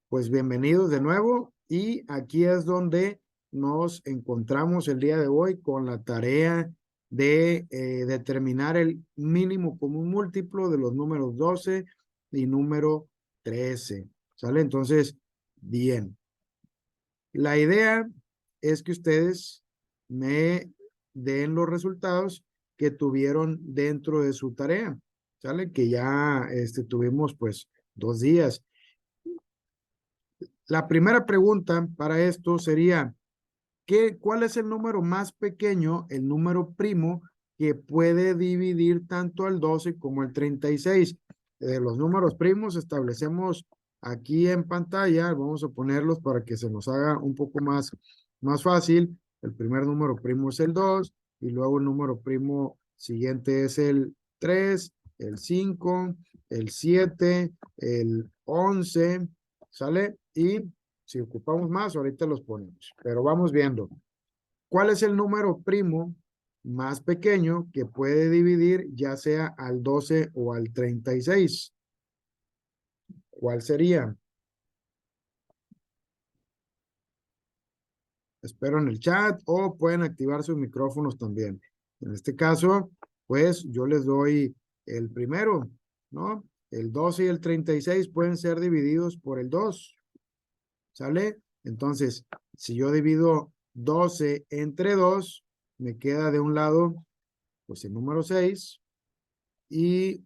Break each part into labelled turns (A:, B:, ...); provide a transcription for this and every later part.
A: Pues bienvenidos de nuevo y aquí es donde nos encontramos el día de hoy con la tarea de determinar el mínimo común múltiplo de los números 12 y número 13. ¿Sale? Entonces, bien. La idea es que ustedes me den los resultados que tuvieron dentro de su tarea. ¿Sale? Que ya tuvimos pues 2 días. La primera pregunta para esto sería, ¿cuál es el número más pequeño, el número primo, que puede dividir tanto al 12 como el 36? De los números primos establecemos aquí en pantalla, vamos a ponerlos para que se nos haga un poco más fácil. El primer número primo es el 2 y luego el número primo siguiente es el 3, el 5, el 7, el 11. ¿Sale? Y si ocupamos más, ahorita los ponemos. Pero vamos viendo. ¿Cuál es el número primo más pequeño que puede dividir ya sea al 12 o al 36? ¿Cuál sería? Espero en el chat o pueden activar sus micrófonos también. En este caso, pues yo les doy el primero, ¿no? El 12 y el 36 pueden ser divididos por el 2. ¿Sale? Entonces, si yo divido 12 entre 2, me queda de un lado, pues el número 6, y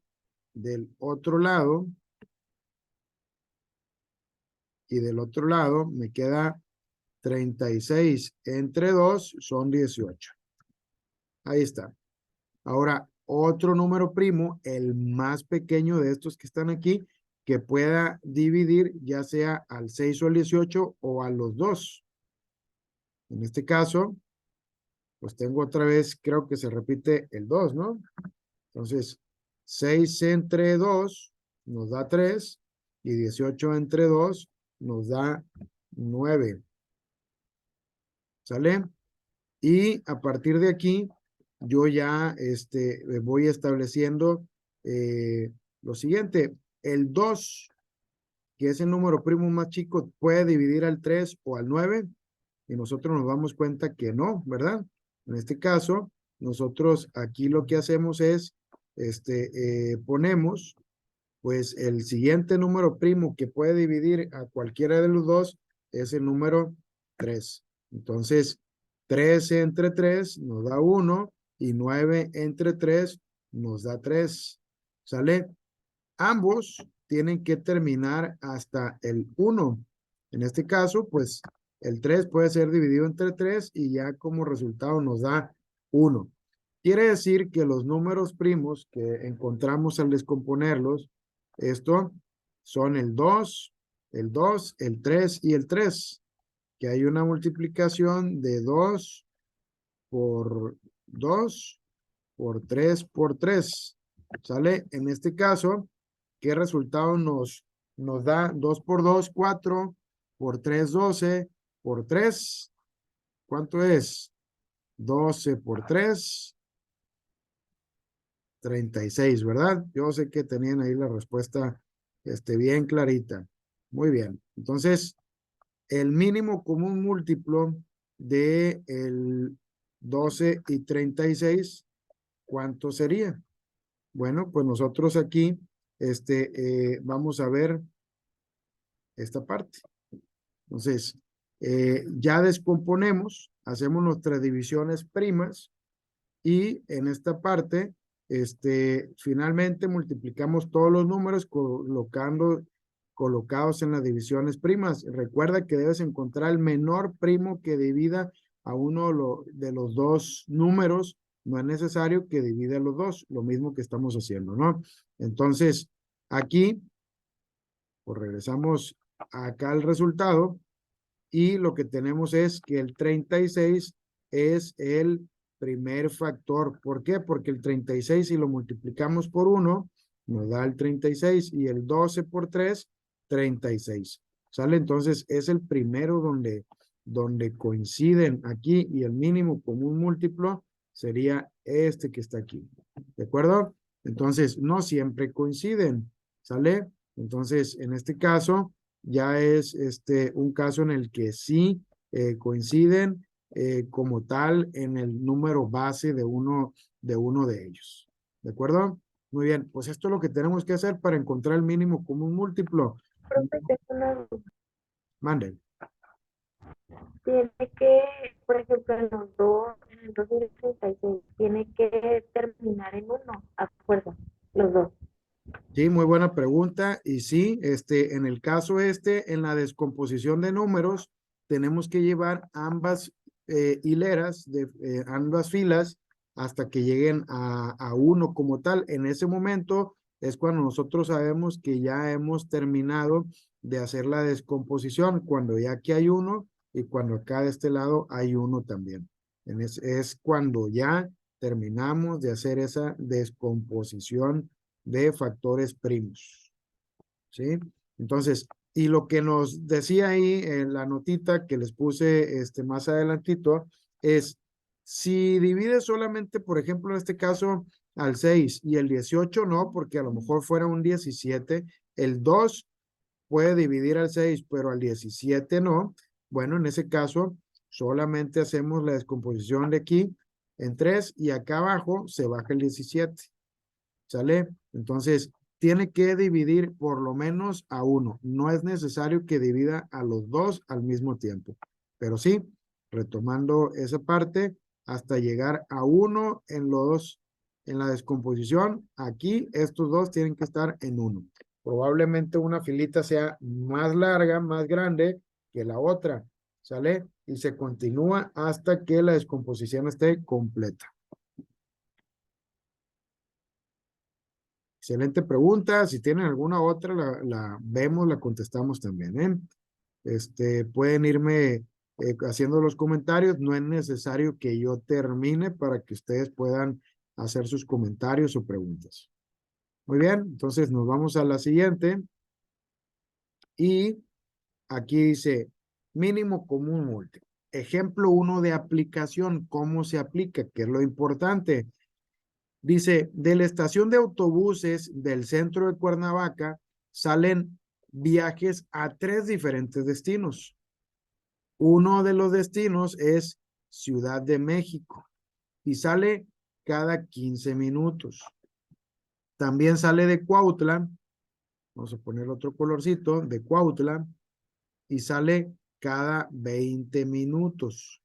A: del otro lado, me queda 36 entre 2, son 18. Ahí está. Ahora, otro número primo, el más pequeño de estos que están aquí, que pueda dividir ya sea al 6 o al 18 o a los dos. En este caso, pues tengo otra vez, creo que se repite el 2, ¿no? Entonces, 6 entre 2 nos da 3 y 18 entre 2 nos da 9. ¿Sale? Y a partir de aquí, yo ya voy estableciendo lo siguiente. El 2, que es el número primo más chico, puede dividir al 3 o al 9 y nosotros nos damos cuenta que no, ¿verdad? En este caso, nosotros aquí lo que hacemos es, ponemos, pues el siguiente número primo que puede dividir a cualquiera de los dos es el número 3. Entonces, 13 entre 3 nos da 1 y 9 entre 3 nos da 3. ¿Sale? Ambos tienen que terminar hasta el 1. En este caso, pues el 3 puede ser dividido entre 3 y ya como resultado nos da 1. Quiere decir que los números primos que encontramos al descomponerlos, esto son el 2, el 3 y el 3, que hay una multiplicación de 2 por 2 por 3 por 3. ¿Sale? En este caso, ¿qué resultado nos da? 2 por 2, 4, por 3, 12, por 3, ¿cuánto es? 12 por 3, 36, ¿verdad? Yo sé que tenían ahí la respuesta bien clarita. Muy bien. Entonces, el mínimo común múltiplo de el 12 y 36, ¿cuánto sería? Bueno, pues nosotros aquí vamos a ver esta parte. Entonces, ya descomponemos, hacemos nuestras divisiones primas y en esta parte, finalmente multiplicamos todos los números colocados en las divisiones primas. Recuerda que debes encontrar el menor primo que divida a uno de los dos números. No es necesario que divida a los dos, lo mismo que estamos haciendo, ¿no? Entonces, aquí, pues regresamos acá al resultado y lo que tenemos es que el 36 es el primer factor. ¿Por qué? Porque el 36 si lo multiplicamos por 1 nos da el 36 y el 12 por 3, 36. ¿Sale? Entonces es el primero donde coinciden aquí y el mínimo común múltiplo sería este que está aquí. ¿De acuerdo? Entonces no siempre coinciden. ¿Sale? Entonces en este caso ya es un caso en el que sí coinciden como tal en el número base de uno de ellos. ¿De acuerdo? Muy bien, pues esto es lo que tenemos que hacer para encontrar el mínimo común múltiplo.
B: Profe, tengo una duda.
A: Manden.
B: Tiene que, por ejemplo, en el 2036, tiene que terminar en uno, a fuerza, los dos.
A: Sí, muy buena pregunta. Y sí, en el caso en la descomposición de números, tenemos que llevar ambas hileras, ambas filas, hasta que lleguen a uno como tal. En ese momento es cuando nosotros sabemos que ya hemos terminado de hacer la descomposición, cuando ya aquí hay uno y cuando acá de este lado hay uno también. Es cuando ya terminamos de hacer esa descomposición de factores primos, ¿sí? Entonces, y lo que nos decía ahí en la notita que les puse más adelantito es, si divides solamente, por ejemplo, en este caso, al 6 y el 18 no, porque a lo mejor fuera un 17, el 2 puede dividir al 6, pero al 17 no. Bueno, en ese caso, solamente hacemos la descomposición de aquí en 3 y acá abajo se baja el 17. ¿Sale? Entonces, tiene que dividir por lo menos a uno. No es necesario que divida a los dos al mismo tiempo. Pero sí, retomando esa parte, hasta llegar a uno en la descomposición, aquí estos dos tienen que estar en uno. Probablemente una filita sea más larga, más grande que la otra, ¿sale? Y se continúa hasta que la descomposición esté completa. Excelente pregunta. Si tienen alguna otra, la vemos, la contestamos también, ¿eh? Pueden irme haciendo los comentarios. No es necesario que yo termine para que ustedes puedan hacer sus comentarios o preguntas. Muy bien, entonces nos vamos a la siguiente. Y aquí dice mínimo común múltiplo. Ejemplo 1 de aplicación. ¿Cómo se aplica? ¿Qué es lo importante? Dice, de la estación de autobuses del centro de Cuernavaca salen viajes a 3 diferentes destinos. Uno de los destinos es Ciudad de México y sale cada 15 minutos. También sale de Cuautla, vamos a poner otro colorcito, de Cuautla, y sale cada 20 minutos.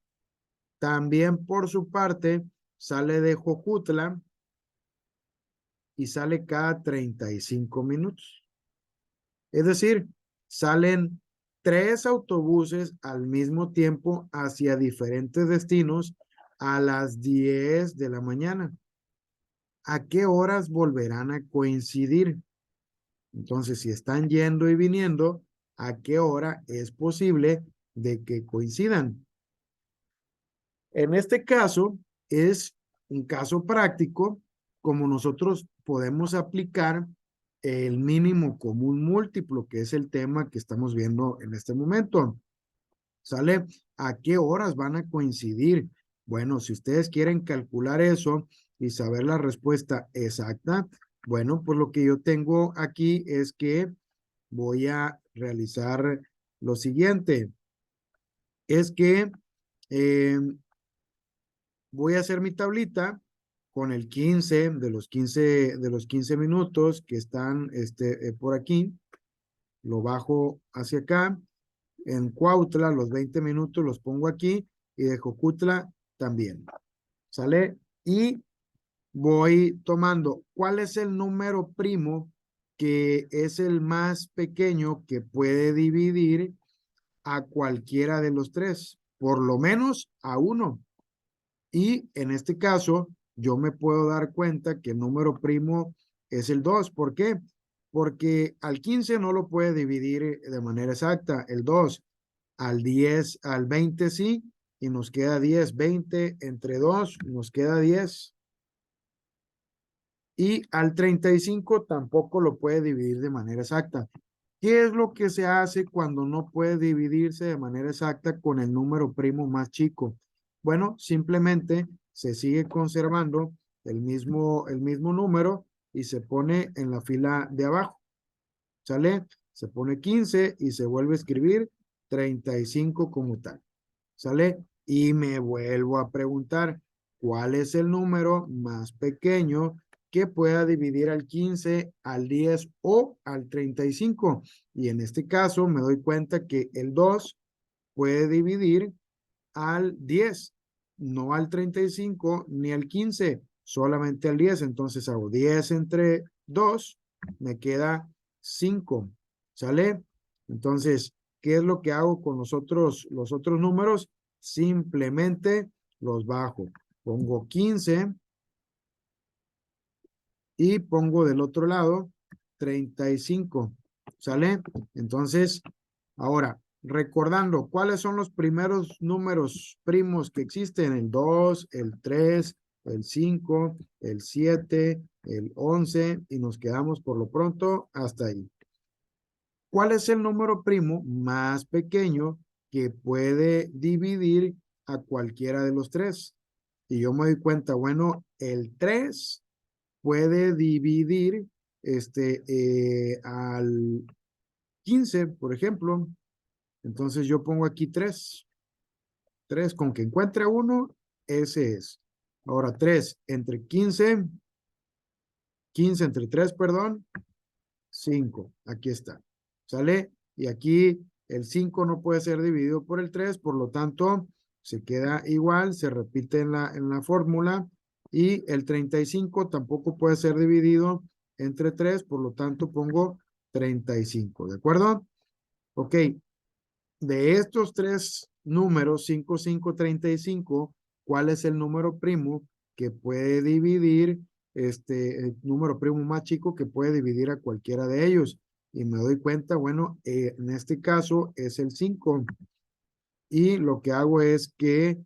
A: También por su parte sale de Jojutla y sale cada 35 minutos. Es decir, salen 3 autobuses al mismo tiempo hacia diferentes destinos a las 10 de la mañana. ¿A qué horas volverán a coincidir? Entonces, si están yendo y viniendo, ¿a qué hora es posible de que coincidan? En este caso, es un caso práctico, como nosotros podemos aplicar el mínimo común múltiplo, que es el tema que estamos viendo en este momento. ¿Sale? ¿A qué horas van a coincidir? Bueno, si ustedes quieren calcular eso y saber la respuesta exacta, bueno, pues lo que yo tengo aquí es que voy a realizar lo siguiente. Es que eh, voy a hacer mi tablita con el 15 de los 15 minutos que están por aquí. Lo bajo hacia acá. En Cuautla, los 20 minutos los pongo aquí y de Jojutla también. ¿Sale? Y voy tomando cuál es el número primo que es el más pequeño que puede dividir a cualquiera de los tres, por lo menos a uno. Y en este caso, yo me puedo dar cuenta que el número primo es el 2. ¿Por qué? Porque al 15 no lo puede dividir de manera exacta, el 2. Al 10, al 20 sí, y nos queda 10. 20 entre 2 nos queda 10. Y al 35 tampoco lo puede dividir de manera exacta. ¿Qué es lo que se hace cuando no puede dividirse de manera exacta con el número primo más chico? Bueno, simplemente se sigue conservando el mismo número y se pone en la fila de abajo. ¿Sale? se pone 15 y se vuelve a escribir 35 como tal. ¿Sale? Y me vuelvo a preguntar, ¿cuál es el número más pequeño que pueda dividir al 15, al 10 o al 35? Y en este caso me doy cuenta que el 2 puede dividir al 10, no al 35 ni al 15, solamente al 10. Entonces hago 10 entre 2, me queda 5. ¿Sale? Entonces, ¿qué es lo que hago con los otros números? Simplemente los bajo. Pongo 15 y pongo del otro lado 35. ¿Sale? Entonces, ahora, recordando, ¿cuáles son los primeros números primos que existen? El 2, el 3, el 5, el 7, el 11 y nos quedamos por lo pronto hasta ahí. ¿Cuál es el número primo más pequeño que puede dividir a cualquiera de los tres? Y yo me doy cuenta, bueno, el 3 puede dividir al 15, por ejemplo. Entonces yo pongo aquí 3. 3 con que encuentre uno, ese es. Ahora 3 entre 15, 15 entre 3, perdón, 5. Aquí está. ¿Sale? Y aquí el 5 no puede ser dividido por el 3, por lo tanto, se queda igual, se repite en la fórmula. Y el 35 tampoco puede ser dividido entre 3, por lo tanto pongo 35. ¿De acuerdo? Ok, de estos tres números, 5, 5, 35, ¿cuál es el número primo que puede dividir, el número primo más chico que puede dividir a cualquiera de ellos? Y me doy cuenta, bueno, en este caso es el 5. Y lo que hago es que,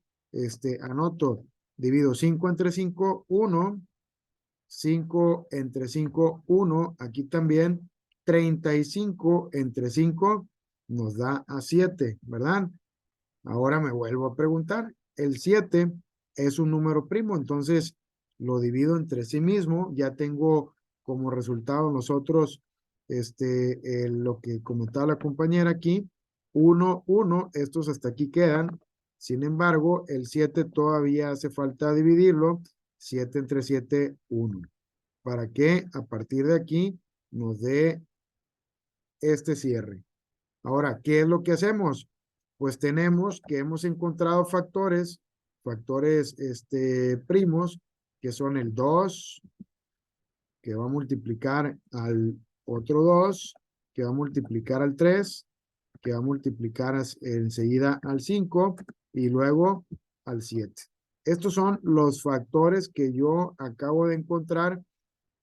A: anoto, divido 5 entre 5, 1, 5 entre 5, 1, aquí también 35 entre 5 nos da a 7, ¿verdad? Ahora me vuelvo a preguntar, el 7 es un número primo, entonces lo divido entre sí mismo, ya tengo como resultado nosotros lo que comentaba la compañera aquí, 1, 1, estos hasta aquí quedan, sin embargo, el 7 todavía hace falta dividirlo, 7 entre 7, 1, para que a partir de aquí nos dé este cierre. Ahora, ¿qué es lo que hacemos? Pues tenemos que hemos encontrado factores primos, que son el 2, que va a multiplicar al otro 2, que va a multiplicar al 3, que va a multiplicar enseguida al 5 y luego al 7. Estos son los factores que yo acabo de encontrar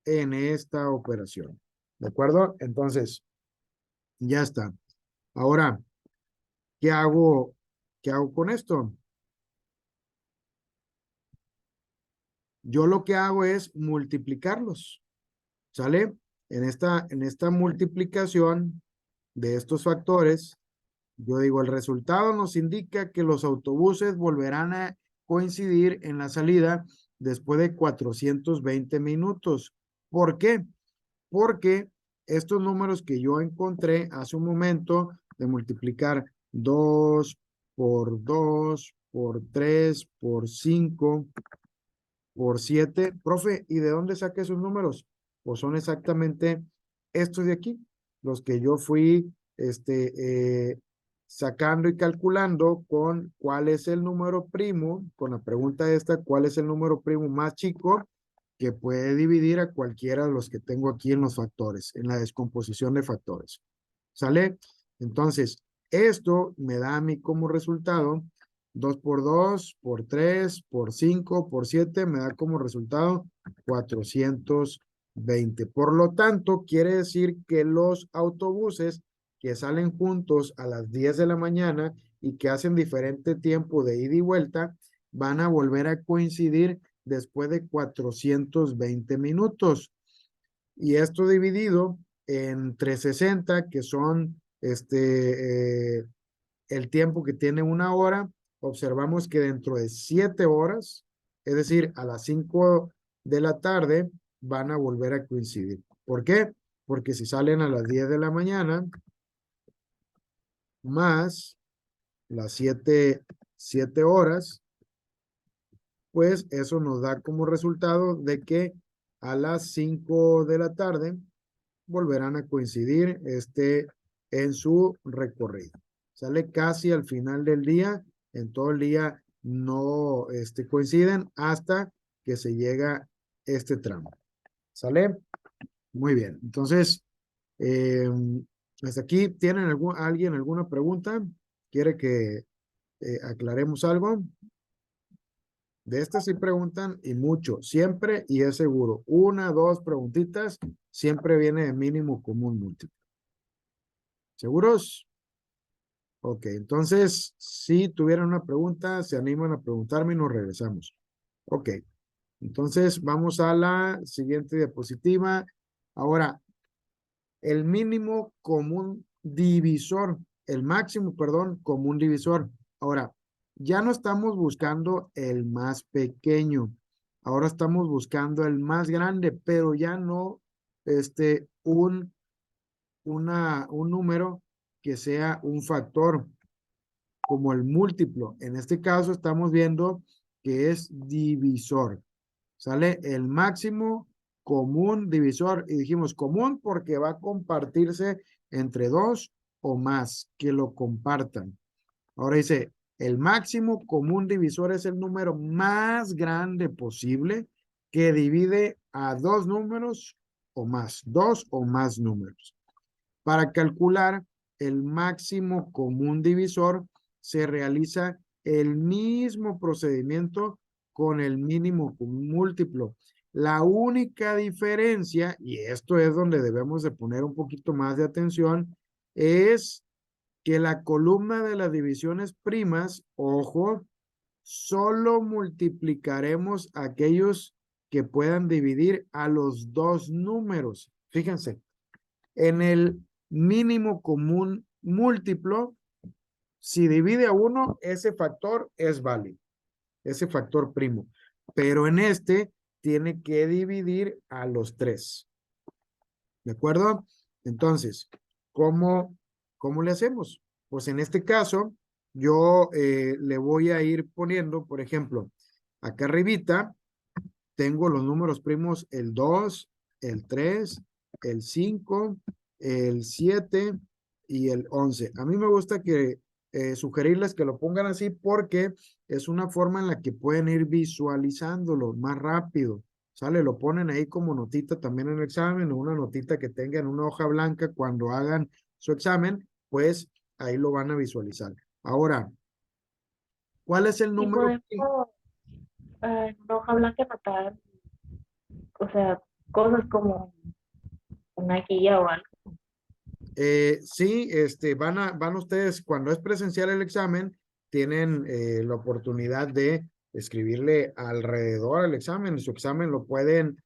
A: en esta operación. ¿De acuerdo? Entonces, ya está. Ahora, ¿qué hago? ¿Qué hago con esto? Yo lo que hago es multiplicarlos, ¿sale? En esta multiplicación de estos factores, yo digo, el resultado nos indica que los autobuses volverán a coincidir en la salida después de 420 minutos. ¿Por qué? Porque estos números que yo encontré hace un momento de multiplicar 2 por 2 por 3 por 5 por 7, profe, ¿y de dónde saqué esos números? Pues son exactamente estos de aquí, los que yo fui sacando y calculando con cuál es el número primo, con la pregunta esta, cuál es el número primo más chico que puede dividir a cualquiera de los que tengo aquí en los factores, en la descomposición de factores. ¿Sale? Entonces, esto me da a mí como resultado 2 por 2, por 3, por 5, por 7, me da como resultado 420. Por lo tanto, quiere decir que los autobuses que salen juntos a las 10 de la mañana y que hacen diferente tiempo de ida y vuelta, van a volver a coincidir después de 420 minutos. Y esto dividido entre 60, que son el tiempo que tiene una hora, observamos que dentro de 7 horas, es decir, a las 5 de la tarde, van a volver a coincidir. ¿Por qué? porque si salen a las 10 de la mañana, más las 7 horas, pues eso nos da como resultado de que a las 5 de la tarde volverán a coincidir en su recorrido. Sale casi al final del día, en todo el día no coinciden hasta que se llega este tramo. ¿Sale? Muy bien. Entonces, eh, hasta aquí, ¿tienen alguien alguna pregunta? ¿Quiere que aclaremos algo? De estas sí preguntan y mucho, siempre y es seguro. Una, dos preguntitas, siempre viene de mínimo común múltiplo. ¿Seguros? Ok, entonces, si tuvieran una pregunta, se animan a preguntarme y nos regresamos. Ok, entonces vamos a la siguiente diapositiva. Ahora, el mínimo común divisor, el máximo, perdón, común divisor. Ahora, ya no estamos buscando el más pequeño, ahora estamos buscando el más grande, pero ya no un número que sea un factor como el múltiplo. En este caso estamos viendo que es divisor. Sale el máximo común divisor y dijimos común porque va a compartirse entre dos o más que lo compartan. Ahora dice, el máximo común divisor es el número más grande posible que divide a dos números o más, dos o más números. Para calcular el máximo común divisor se realiza el mismo procedimiento con el mínimo común múltiplo. La única diferencia, y esto es donde debemos de poner un poquito más de atención, es que la columna de las divisiones primas, ojo, solo multiplicaremos aquellos que puedan dividir a los dos números. Fíjense, en el mínimo común múltiplo, si divide a uno, ese factor es válido, ese factor primo. Pero en este tiene que dividir a los tres. ¿De acuerdo? Entonces, ¿cómo le hacemos? Pues en este caso, yo le voy a ir poniendo, por ejemplo, acá arribita, tengo los números primos el 2, el 3, el 5, el 7 y el 11. A mí me gusta sugerirles que lo pongan así porque es una forma en la que pueden ir visualizándolo más rápido. ¿Sale? Lo ponen ahí como notita también en el examen o una notita que tengan en una hoja blanca cuando hagan su examen, pues ahí lo van a visualizar. Ahora, ¿cuál es el
B: Y
A: número?
B: podemos en una hoja blanca anotar, o sea, cosas como una guía o algo.
A: Sí, van ustedes, cuando es presencial el examen, tienen la oportunidad de escribirle alrededor al examen, su examen lo pueden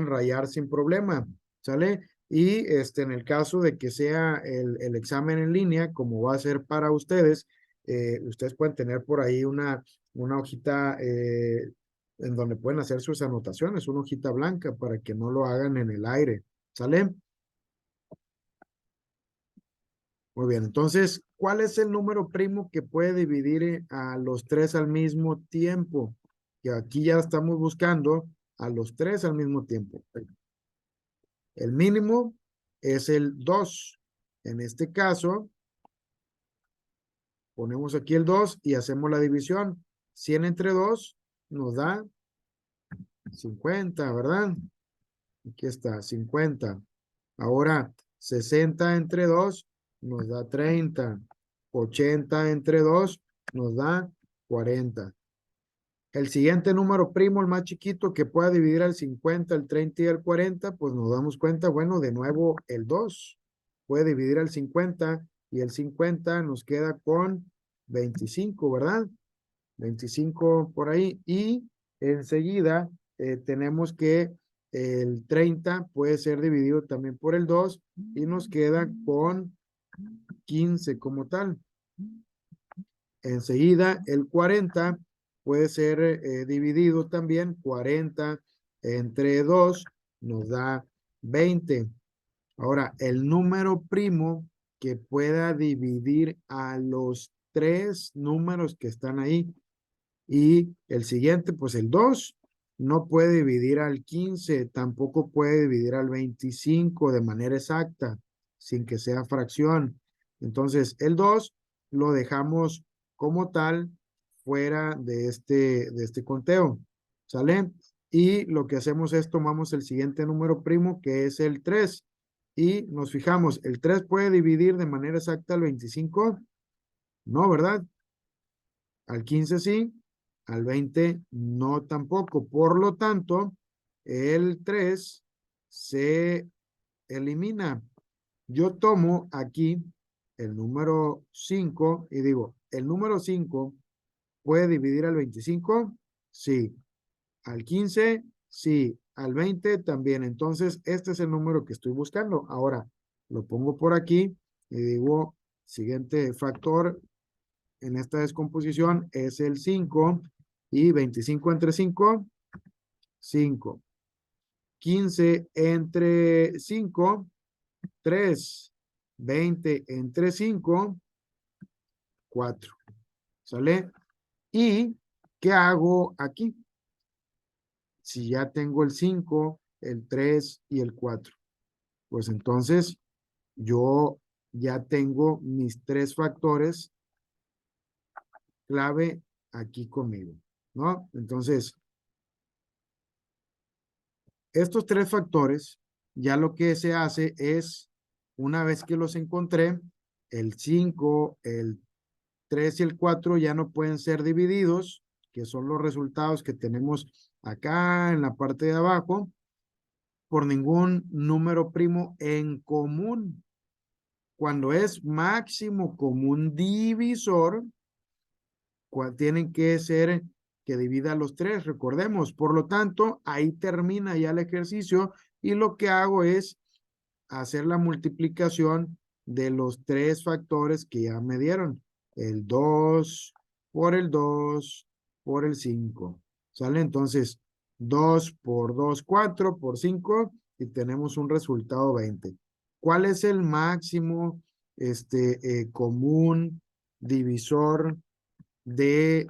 A: rayar sin problema, ¿sale? Y en el caso de que sea el examen en línea, como va a ser para ustedes, ustedes pueden tener por ahí una hojita en donde pueden hacer sus anotaciones, una hojita blanca para que no lo hagan en el aire, ¿sale? Muy bien, entonces, ¿cuál es el número primo que puede dividir a los tres al mismo tiempo? Que aquí ya estamos buscando a los tres al mismo tiempo. El mínimo es el 2. En este caso, ponemos aquí el 2 y hacemos la división. 100 entre 2 nos da 50, ¿verdad? Aquí está, 50. Ahora, 60 entre 2 nos da 30. 80 entre 2 nos da 40. El siguiente número primo, el más chiquito, que pueda dividir al 50, el 30 y el 40, pues nos damos cuenta, bueno, de nuevo el 2 puede dividir al 50 y el 50 nos queda con 25, ¿verdad? 25 por ahí. Y enseguida tenemos que el 30 puede ser dividido también por el 2 y nos queda con 15 como tal. Enseguida el 40 puede ser dividido también, 40 entre 2 nos da 20. Ahora, el número primo que pueda dividir a los tres números que están ahí. Y el siguiente, pues el 2 no puede dividir al 15, tampoco puede dividir al 25 de manera exacta, sin que sea fracción. Entonces, el 2 lo dejamos como tal fuera de este conteo, ¿sale? Y lo que hacemos es tomamos el siguiente número primo, que es el 3, y nos fijamos, ¿el 3 puede dividir de manera exacta al 25? No, ¿verdad? Al 15 sí, al 20 no tampoco. Por lo tanto, el 3 se elimina. Yo tomo aquí el número 5 y digo, ¿el número 5 puede dividir al 25? Sí. Al 15, sí. Al 20 también. Entonces, este es el número que estoy buscando. Ahora, lo pongo por aquí y digo, siguiente factor en esta descomposición es el 5 y 25 entre 5, 5. 15 entre 5, 3. 20 entre 5, 4. ¿Sale? ¿Y qué hago aquí? Si ya tengo el 5, el 3 y el 4, pues entonces yo ya tengo mis tres factores clave aquí conmigo, ¿no? Entonces, estos tres factores, ya lo que se hace es, una vez que los encontré, el 5, el 3 y el 4 ya no pueden ser divididos, que son los resultados que tenemos acá en la parte de abajo, por ningún número primo en común. Cuando es máximo común divisor, tienen que ser que divida los tres, recordemos. Por lo tanto, ahí termina ya el ejercicio y lo que hago es hacer la multiplicación de los tres factores que ya me dieron. El 2 por el 2 por el 5. ¿Sale? Entonces, 2 por 2, 4 por 5 y tenemos un resultado 20. ¿Cuál es el máximo común divisor de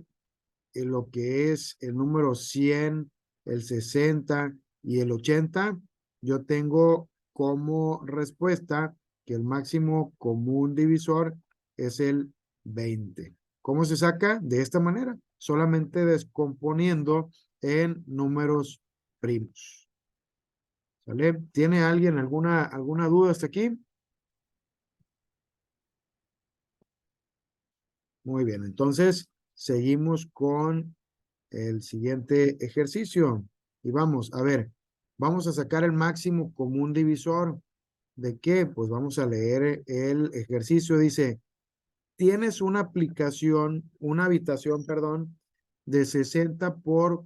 A: lo que es el número 100, el 60 y el 80? Yo tengo como respuesta que el máximo común divisor es el 20. ¿Cómo se saca? De esta manera, solamente descomponiendo en números primos. ¿Sale? ¿Tiene alguien alguna duda hasta aquí? Muy bien, entonces seguimos con el siguiente ejercicio. Y vamos, a ver, vamos a sacar el máximo común divisor. ¿De qué? Pues vamos a leer el ejercicio. Dice, tienes una aplicación, una habitación, perdón, de 60 por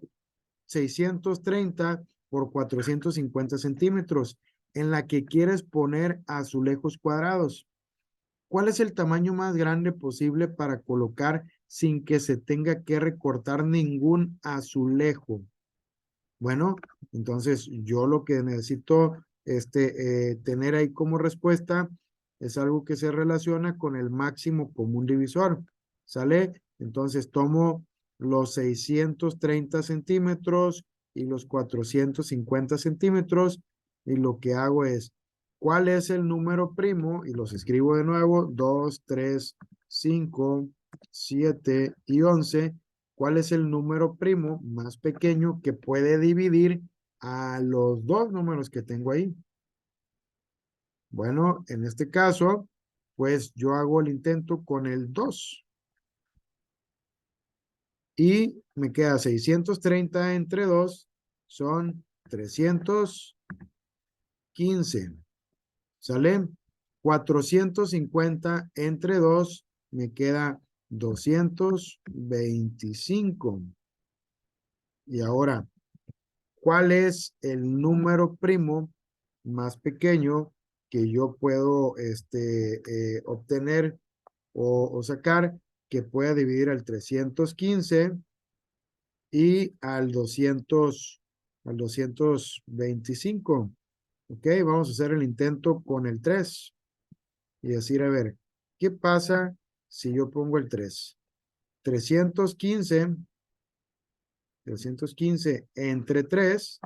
A: 630 por 450 centímetros, en la que quieres poner azulejos cuadrados. ¿Cuál es el tamaño más grande posible para colocar sin que se tenga que recortar ningún azulejo? Bueno, entonces yo lo que necesito tener ahí como respuesta es algo que se relaciona con el máximo común divisor. ¿Sale? Entonces tomo los 630 centímetros y los 450 centímetros y lo que hago es, ¿cuál es el número primo? Y los escribo de nuevo, 2, 3, 5, 7 y 11. ¿Cuál es el número primo más pequeño que puede dividir a los dos números que tengo ahí? Bueno, en este caso, pues yo hago el intento con el 2 y me queda 630 entre 2 son 315. ¿Sale? 450 entre 2 me queda 225. Y ahora, ¿cuál es el número primo más pequeño que yo puedo obtener o sacar que pueda dividir al 315 y al 225? Ok, vamos a hacer el intento con el 3 y decir, a ver, ¿qué pasa si yo pongo el 3? 315 entre 3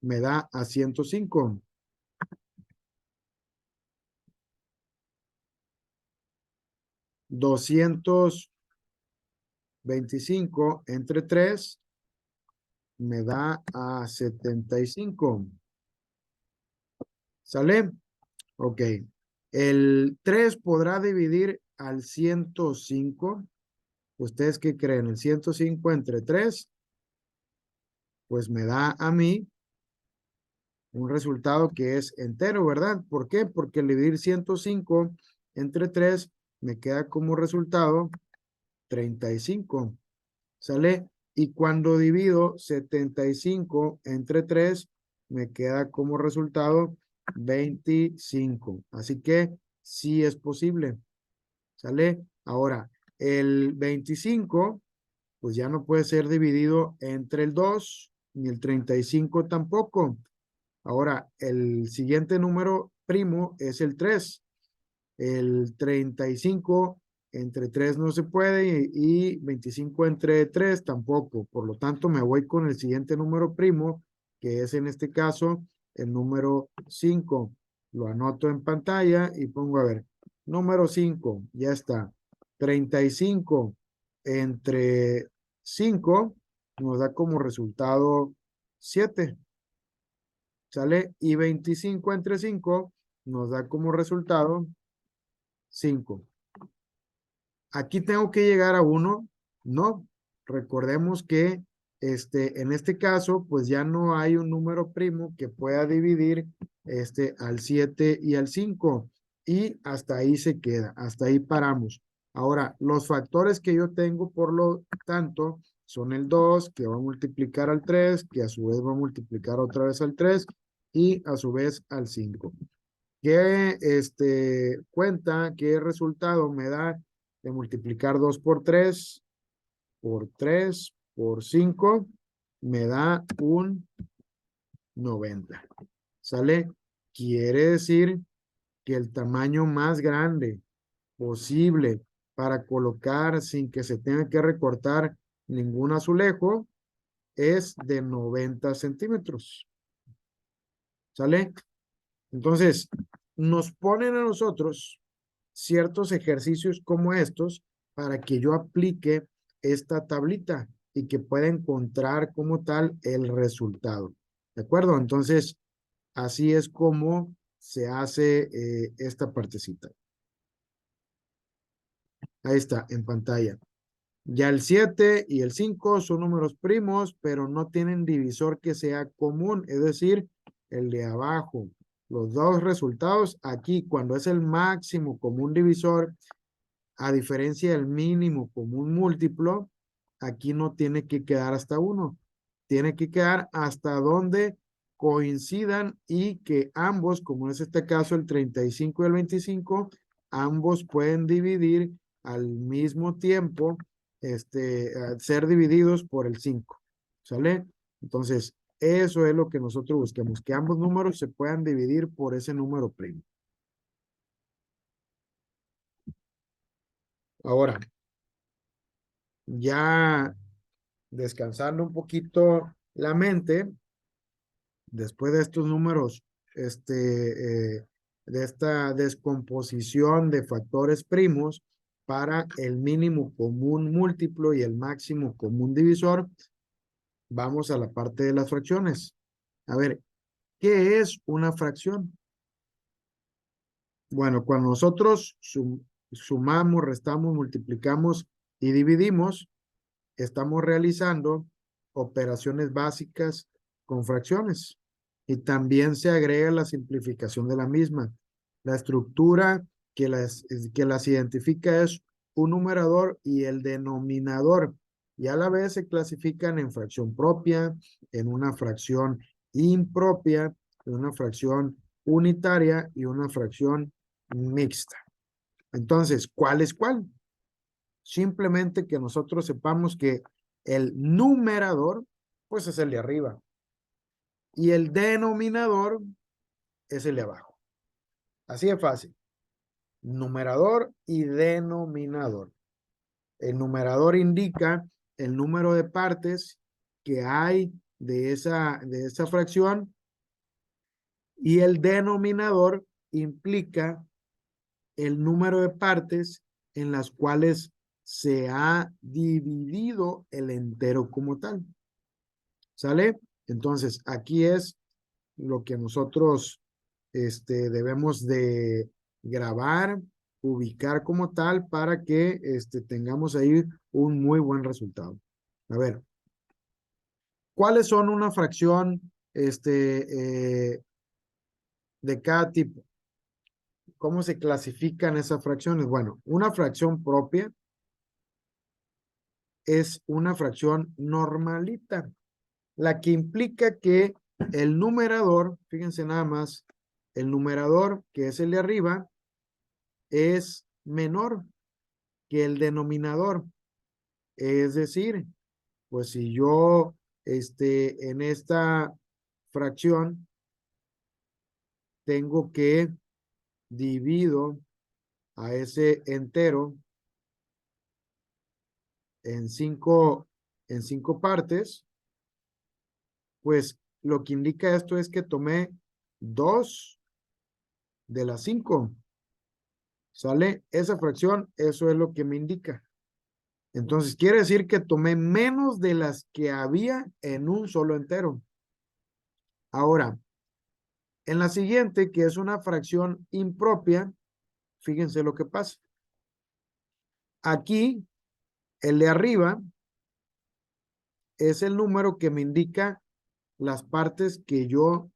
A: me da a 105. 225 entre 3 me da a 75. ¿Sale? Ok. El 3 podrá dividir al 105. ¿Ustedes qué creen? El 105 entre 3, pues me da a mí un resultado que es entero, ¿verdad? ¿Por qué? Porque al dividir 105 entre 3 me queda como resultado 35. ¿Sale? Y cuando divido 75 entre 3 me queda como resultado 25. Así que sí es posible. ¿Sale? Ahora, el 25 pues ya no puede ser dividido entre el 2 ni el 35 tampoco. Ahora, el siguiente número primo es el 3. El 35 entre 3 no se puede y 25 entre 3 tampoco. Por lo tanto, me voy con el siguiente número primo, que es en este caso el número 5. Lo anoto en pantalla y pongo a ver. Número 5, ya está. 35 entre 5 nos da como resultado 7. ¿Sale? Y 25 entre 5 nos da como resultado 5. Aquí tengo que llegar a 1. No. Recordemos que en este caso, pues ya no hay un número primo que pueda dividir al 7 y al 5. Y hasta ahí se queda, hasta ahí paramos. Ahora, los factores que yo tengo, por lo tanto, son el 2, que va a multiplicar al 3, que a su vez va a multiplicar otra vez al 3 y a su vez al 5. ¿Qué cuenta, qué resultado me da de multiplicar 2 por 3 por 5? Me da un 90. ¿Sale? Quiere decir que el tamaño más grande posible para colocar sin que se tenga que recortar ningún azulejo es de 90 centímetros. ¿Sale? Entonces, nos ponen a nosotros ciertos ejercicios como estos para que yo aplique esta tablita y que pueda encontrar como tal el resultado. ¿De acuerdo? Entonces, así es como se hace esta partecita. Ahí está, en pantalla. Ya el 7 y el 5 son números primos, pero no tienen divisor que sea común, es decir, el de abajo. Los dos resultados aquí, cuando es el máximo común divisor, a diferencia del mínimo común múltiplo, aquí no tiene que quedar hasta 1. Tiene que quedar hasta donde coincidan y que ambos, como es este caso el 35 y el 25, ambos pueden dividir al mismo tiempo, ser divididos por el 5. ¿Sale? Entonces, eso es lo que nosotros busquemos, que ambos números se puedan dividir por ese número primo. Ahora, ya descansando un poquito la mente, después de estos números, de esta descomposición de factores primos para el mínimo común múltiplo y el máximo común divisor, vamos a la parte de las fracciones. A ver, ¿qué es una fracción? Bueno, cuando nosotros sumamos, restamos, multiplicamos y dividimos, estamos realizando operaciones básicas con fracciones y también se agrega la simplificación de la misma. La estructura que las identifica es un numerador y el denominador, y a la vez se clasifican en fracción propia, en una fracción impropia, en una fracción unitaria y una fracción mixta. Entonces, ¿cuál es cuál? Simplemente que nosotros sepamos que El numerador, pues es el de arriba. Y el denominador es el de abajo. Así de fácil. Numerador y denominador. El numerador indica el número de partes que hay de esa fracción y el denominador implica el número de partes en las cuales se ha dividido el entero como tal. ¿Sale? Entonces, aquí es lo que nosotros debemos de grabar, ubicar como tal para que tengamos ahí un muy buen resultado. A ver, ¿cuáles son una fracción de cada tipo? ¿Cómo se clasifican esas fracciones? Bueno, una fracción propia es una fracción normalita, la que implica que el numerador, fíjense nada más, el numerador, que es el de arriba, es menor que el denominador. Es decir, pues si yo, en esta fracción, tengo que divido a ese entero en cinco partes, pues lo que indica esto es que tomé 2 de las 5. ¿Sale? Esa fracción, eso es lo que me indica. Entonces, quiere decir que tomé menos de las que había en un solo entero. Ahora, en la siguiente, que es una fracción impropia, fíjense lo que pasa. Aquí, el de arriba es el número que me indica las partes que yo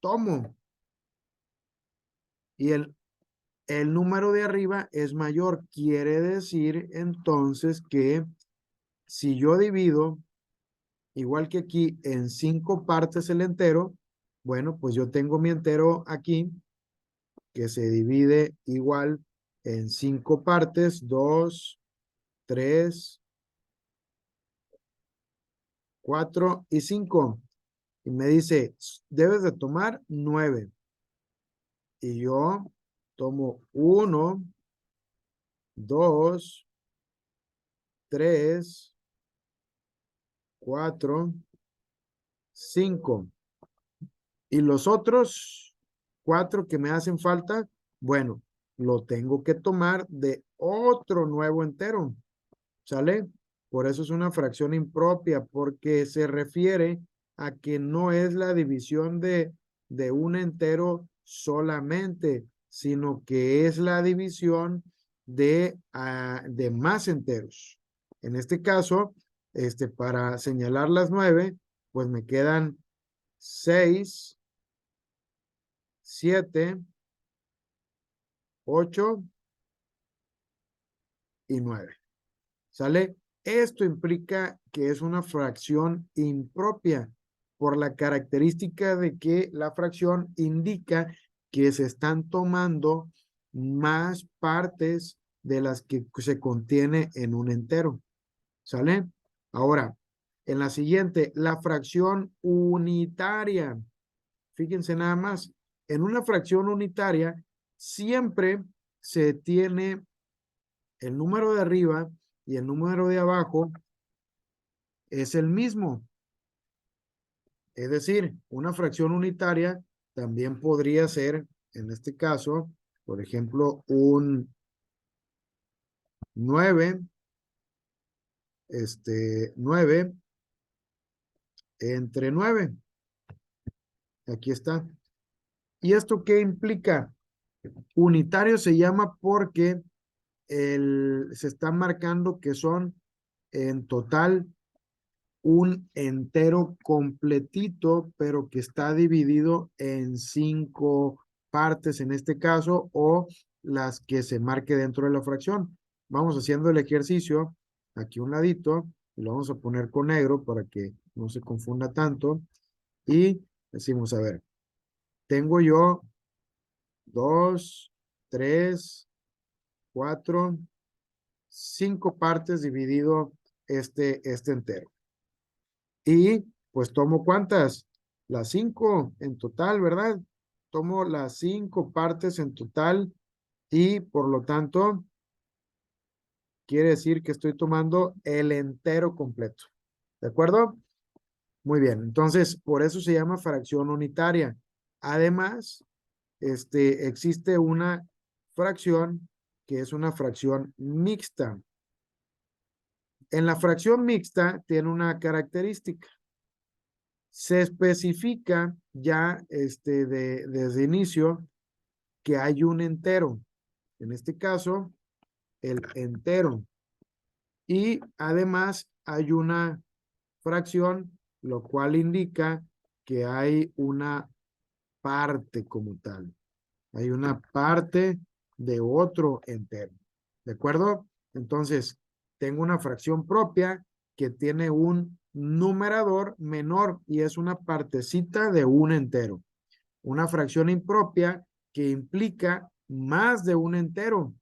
A: tomo. Y el número de arriba es mayor. Quiere decir entonces que si yo divido, igual que aquí, en 5 partes el entero, bueno, pues yo tengo mi entero aquí que se divide igual en 5 partes, 2, 3, 4 y 5. Y me dice, debes de tomar 9. Y yo tomo 1, 2, 3, 4, 5. Y los otros 4 que me hacen falta, bueno, lo tengo que tomar de otro nuevo entero. ¿Sale? Por eso es una fracción impropia, porque se refiere a que no es la división de un entero solamente, sino que es la división de más enteros. En este caso, para señalar las 9, pues me quedan 6, 7, 8 y 9. ¿Sale? Esto implica que es una fracción impropia por la característica de que la fracción indica que se están tomando más partes de las que se contiene en un entero. ¿Sale? Ahora, en la siguiente, la fracción unitaria. Fíjense nada más, en una fracción unitaria siempre se tiene el número de arriba y el número de abajo es el mismo. Es decir, una fracción unitaria también podría ser, en este caso, por ejemplo, un 9, 9 entre 9. Aquí está. ¿Y esto qué implica? Unitario se llama porque se está marcando que son en total un entero completito, pero que está dividido en 5 partes en este caso, o las que se marque dentro de la fracción. Vamos haciendo el ejercicio aquí un ladito, y lo vamos a poner con negro para que no se confunda tanto. Y decimos, a ver, tengo yo 2, 3, 4, 5 partes dividido este entero. Y pues tomo ¿cuántas? Las 5 en total, ¿verdad? Tomo las 5 partes en total y por lo tanto quiere decir que estoy tomando el entero completo. ¿De acuerdo? Muy bien. Entonces, por eso se llama fracción unitaria. Además, existe una fracción que es una fracción mixta. En la fracción mixta tiene una característica. Se especifica ya desde inicio que hay un entero. En este caso, el entero. Y además hay una fracción, lo cual indica que hay una parte como tal. Hay una parte de otro entero. ¿De acuerdo? Entonces, tengo una fracción propia que tiene un numerador menor y es una partecita de un entero. Una fracción impropia que implica más de un entero.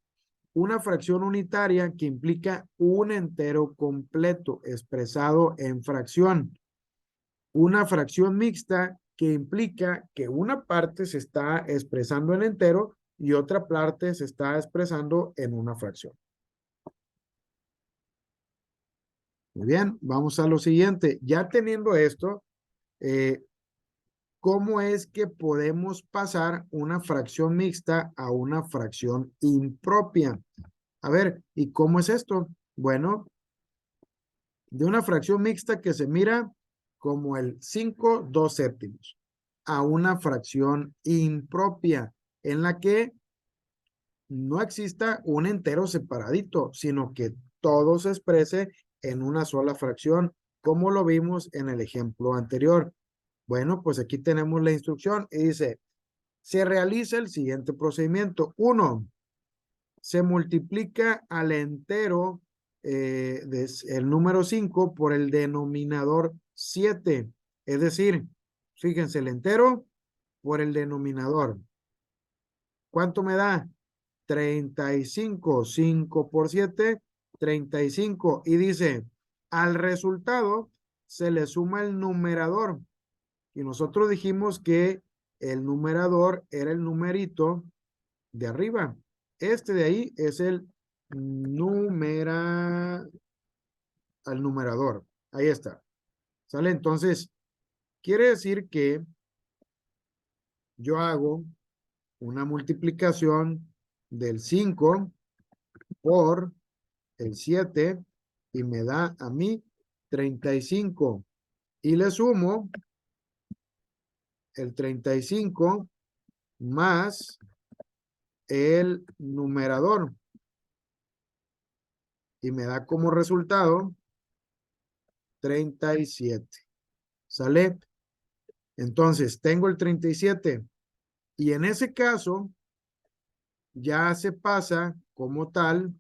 A: Una fracción unitaria que implica un entero completo expresado en fracción. Una fracción mixta que implica que una parte se está expresando en entero y otra parte se está expresando en una fracción. Muy bien, vamos a lo siguiente. Ya teniendo esto, ¿cómo es que podemos pasar una fracción mixta a una fracción impropia? A ver, ¿y cómo es esto? Bueno, de una fracción mixta que se mira como el 5/2 a una fracción impropia en la que no exista un entero separadito, sino que todo se exprese en una sola fracción, como lo vimos en el ejemplo anterior. Bueno, pues aquí tenemos la instrucción y dice, se realiza el siguiente procedimiento. 1, se multiplica al entero el número 5 por el denominador 7. Es decir, fíjense, el entero por el denominador. ¿Cuánto me da? 35. 5 por 7, 35. Y dice, al resultado se le suma el numerador. Y nosotros dijimos que el numerador era el numerito de arriba. Este de ahí es el al numerador. Ahí está. ¿Sale? Entonces, quiere decir que yo hago una multiplicación del 5 por el 7 y me da a mí 35. Y le sumo el 35 más el numerador. Y me da como resultado 37. ¿Sale? Entonces, tengo el 37. Y en ese caso, ya se pasa como tal.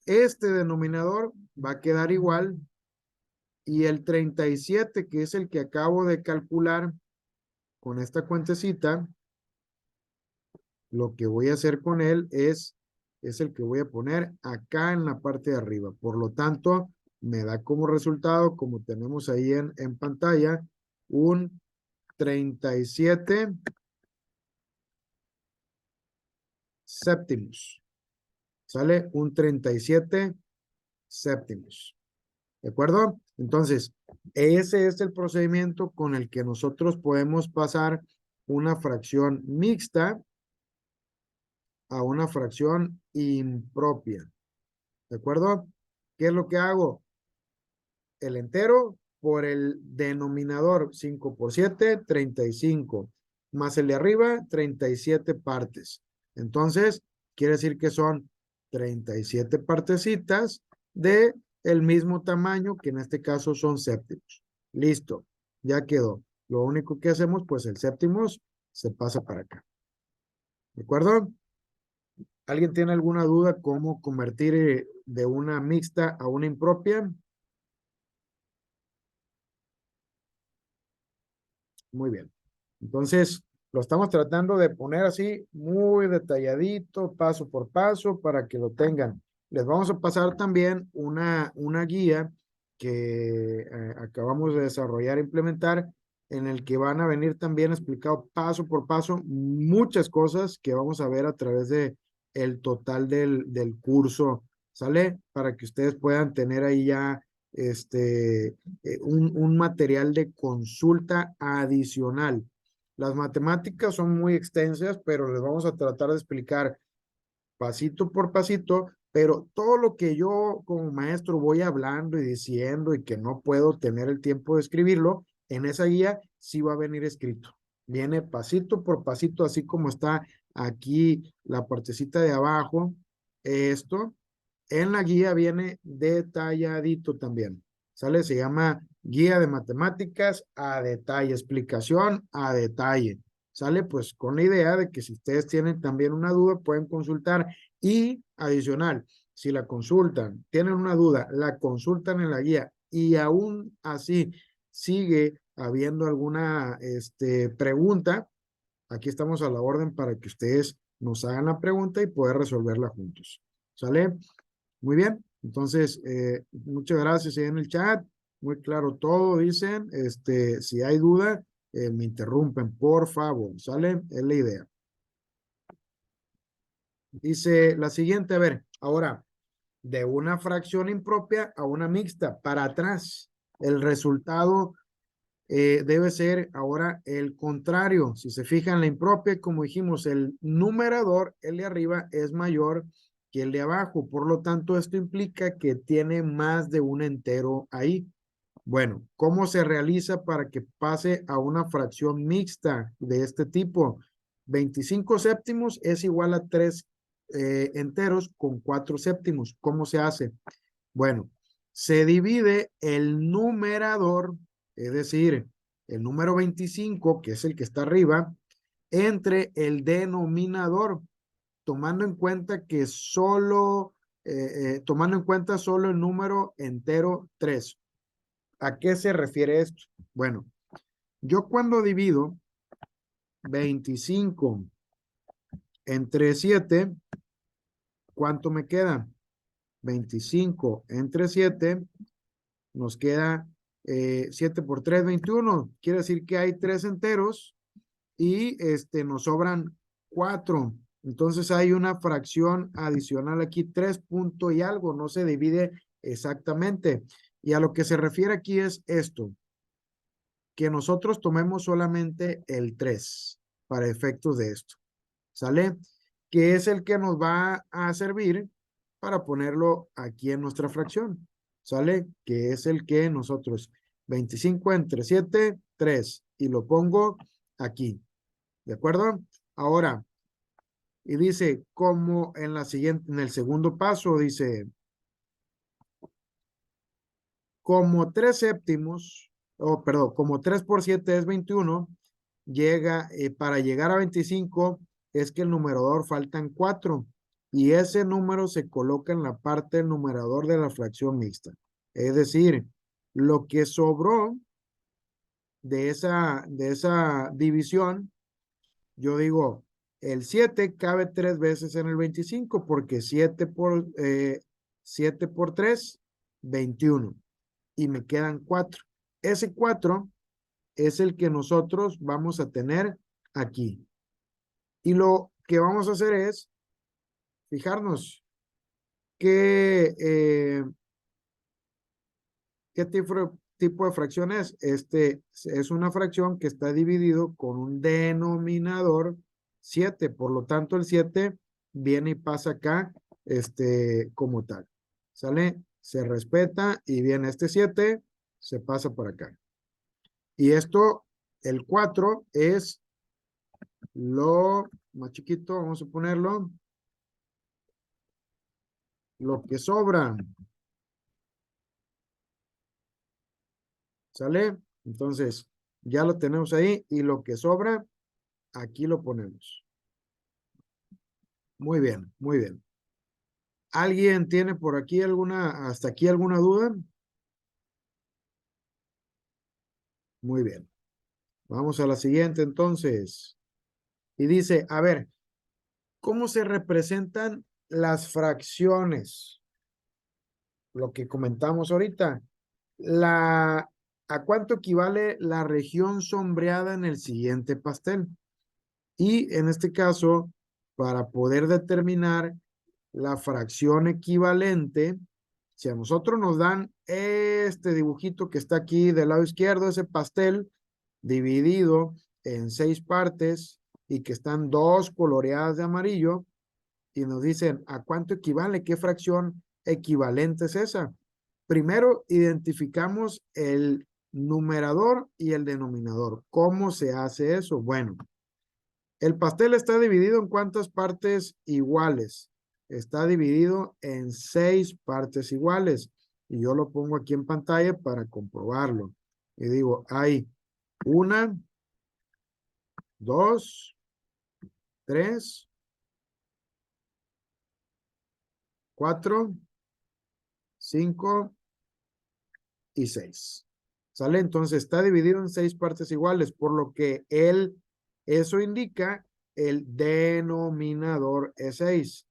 A: Este denominador va a quedar igual. Y el 37, que es el que acabo de calcular con esta cuentecita, lo que voy a hacer con él es el que voy a poner acá en la parte de arriba. Por lo tanto, me da como resultado, como tenemos ahí en pantalla, un 37 séptimos. ¿Sale? Un 37 séptimos. ¿De acuerdo? Entonces, ese es el procedimiento con el que nosotros podemos pasar una fracción mixta a una fracción impropia. ¿De acuerdo? ¿Qué es lo que hago? El entero por el denominador 5 por 7, 35. Más el de arriba, 37 partes. Entonces, quiere decir que son 37 partecitas de el mismo tamaño, que en este caso son séptimos. Listo, ya quedó. Lo único que hacemos, pues el séptimos se pasa para acá. ¿De acuerdo? ¿Alguien tiene alguna duda cómo convertir de una mixta a una impropia? Muy bien. Entonces, lo estamos tratando de poner así muy detalladito, paso por paso, para que lo tengan. Les vamos a pasar también una guía que acabamos de desarrollar e implementar, en el que van a venir también explicado paso por paso muchas cosas que vamos a ver a través de el total del curso, ¿sale? Para que ustedes puedan tener ahí ya un material de consulta adicional. Las matemáticas son muy extensas, pero les vamos a tratar de explicar pasito por pasito, pero todo lo que yo como maestro voy hablando y diciendo y que no puedo tener el tiempo de escribirlo, en esa guía sí va a venir escrito. Viene pasito por pasito, así como está aquí la partecita de abajo. Esto en la guía viene detalladito también. ¿Sale? Se llama guía de matemáticas a detalle, explicación a detalle. ¿Sale? Pues con la idea de que si ustedes tienen también una duda, pueden consultar. Y adicional, si la consultan, tienen una duda, la consultan en la guía y aún así sigue habiendo alguna pregunta, aquí estamos a la orden para que ustedes nos hagan la pregunta y poder resolverla juntos. ¿Sale? Muy bien. Entonces, muchas gracias ahí en el chat. Muy claro todo, dicen. Si hay duda, me interrumpen, por favor. ¿Sale? Es la idea. Dice la siguiente, a ver, ahora, de una fracción impropia a una mixta, para atrás. El resultado debe ser ahora el contrario. Si se fijan, la impropia, como dijimos, el numerador, el de arriba, es mayor que el de abajo. Por lo tanto, esto implica que tiene más de un entero ahí. Bueno, ¿cómo se realiza para que pase a una fracción mixta de este tipo? 25 séptimos es igual a 3 enteros con 4 séptimos. ¿Cómo se hace? Bueno, se divide el numerador, es decir, el número 25, que es el que está arriba, entre el denominador, tomando en cuenta que tomando en cuenta solo el número entero 3. ¿A qué se refiere esto? Bueno, yo cuando divido 25 entre 7, ¿cuánto me queda? 25 entre 7, nos queda 7 por 3, 21. Quiere decir que hay 3 enteros y nos sobran 4. Entonces hay una fracción adicional aquí, 3 punto y algo, no se divide exactamente. Y a lo que se refiere aquí es esto, que nosotros tomemos solamente el 3 para efectos de esto, ¿sale? Que es el que nos va a servir para ponerlo aquí en nuestra fracción, ¿sale? Que es el que nosotros, 25 entre 7, 3, y lo pongo aquí, ¿de acuerdo? Ahora, y dice, como en la siguiente, en el segundo paso, dice, como 3 séptimos, perdón, como 3 por 7 es 21, para llegar a 25 es que el numerador faltan 4 y ese número se coloca en la parte del numerador de la fracción mixta. Es decir, lo que sobró de esa división, yo digo, el 7 cabe 3 veces en el 25 porque 7 por 3, 21 y me quedan 4. Ese 4 es el que nosotros vamos a tener aquí. Y lo que vamos a hacer es fijarnos qué tipo de fracción es. Es una fracción que está dividido con un denominador 7. Por lo tanto, el 7 viene y pasa acá como tal. ¿Sale? Se respeta y viene este 7, se pasa por acá. Y esto, el 4 es lo más chiquito, vamos a ponerlo, lo que sobra, ¿sale? Entonces, ya lo tenemos ahí y lo que sobra, aquí lo ponemos. Muy bien, muy bien. ¿Alguien tiene por aquí hasta aquí alguna duda? Muy bien. Vamos a la siguiente entonces. Y dice, a ver, ¿cómo se representan las fracciones? lo que comentamos ahorita. ¿A cuánto equivale la región sombreada en el siguiente pastel? Y en este caso, para poder determinar la fracción equivalente, si a nosotros nos dan este dibujito que está aquí del lado izquierdo, ese pastel dividido en 6 partes y que están 2 coloreadas de amarillo, y nos dicen a cuánto equivale, qué fracción equivalente es esa. Primero identificamos el numerador y el denominador. ¿Cómo se hace eso? Bueno, el pastel está dividido en cuántas partes iguales. Está dividido en 6 partes iguales. Y yo lo pongo aquí en pantalla para comprobarlo. Y digo, hay 1, 2, 3, 4, 5 y 6. ¿Sale? Entonces está dividido en 6 partes iguales, por lo que eso indica el denominador es 6.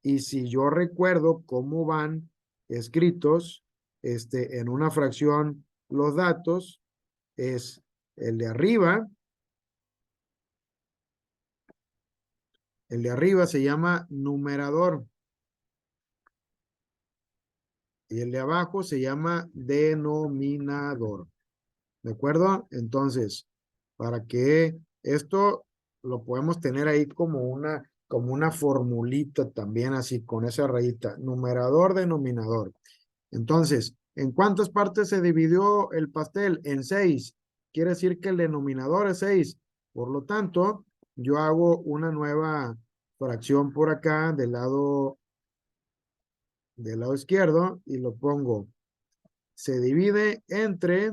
A: Y si yo recuerdo cómo van escritos en una fracción los datos, es el de arriba se llama numerador y el de abajo se llama denominador. ¿De acuerdo? Entonces, para que esto lo podemos tener ahí como una formulita también así, con esa rayita, numerador, denominador. Entonces, ¿en cuántas partes se dividió el pastel? En 6. Quiere decir que el denominador es 6. Por lo tanto, yo hago una nueva fracción por acá del lado izquierdo y lo pongo. Se divide entre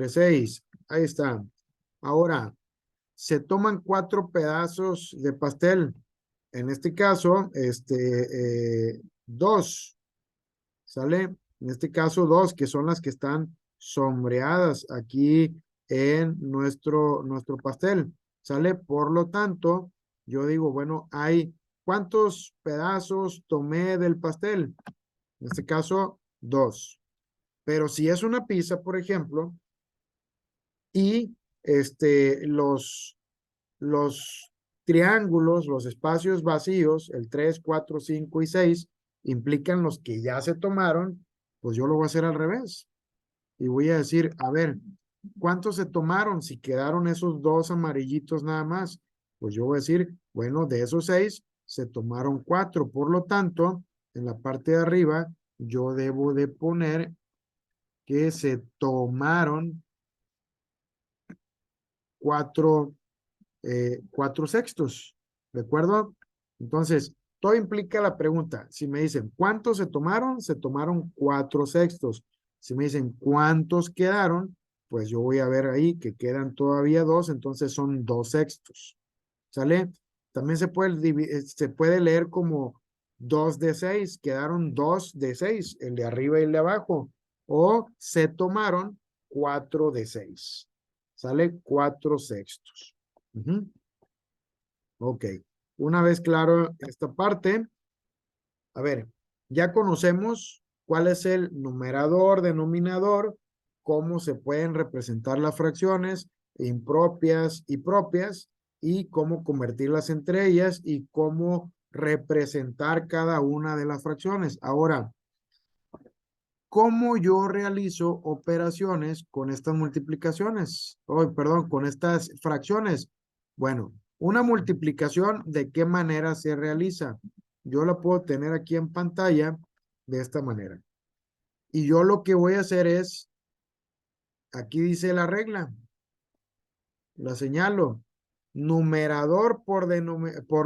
A: 6. Ahí está. Ahora, se toman 4 pedazos de pastel. En este caso, 2. ¿Sale? En este caso, 2, que son las que están sombreadas aquí en nuestro pastel. ¿Sale? Por lo tanto, yo digo, bueno, ¿cuántos pedazos tomé del pastel? En este caso, 2. Pero si es una pizza, por ejemplo, y los triángulos, los espacios vacíos, el 3, 4, 5 y 6 implican los que ya se tomaron, pues yo lo voy a hacer al revés. Y voy a decir, a ver, ¿cuántos se tomaron si quedaron esos 2 amarillitos nada más? Pues yo voy a decir, bueno, de esos 6 se tomaron 4. Por lo tanto, en la parte de arriba, yo debo de poner que se tomaron 4 4/6, ¿de acuerdo? Entonces, todo implica la pregunta. Si me dicen, ¿cuántos se tomaron 4/6. Si me dicen, ¿cuántos quedaron? Pues yo voy a ver ahí que quedan todavía 2, entonces son 2/6. ¿Sale? También se puede leer como 2/6, quedaron 2/6, el de arriba y el de abajo. O se tomaron 4/6. ¿Sale? 4/6. Ok, una vez claro esta parte, a ver, ya conocemos cuál es el numerador, denominador, cómo se pueden representar las fracciones impropias y propias y cómo convertirlas entre ellas y cómo representar cada una de las fracciones. Ahora, ¿cómo yo realizo operaciones con estas multiplicaciones? Oh, perdón, con estas fracciones. Bueno, una multiplicación, ¿de qué manera se realiza? Yo la puedo tener aquí en pantalla de esta manera. Y yo lo que voy a hacer es, aquí dice la regla, la señalo, numerador por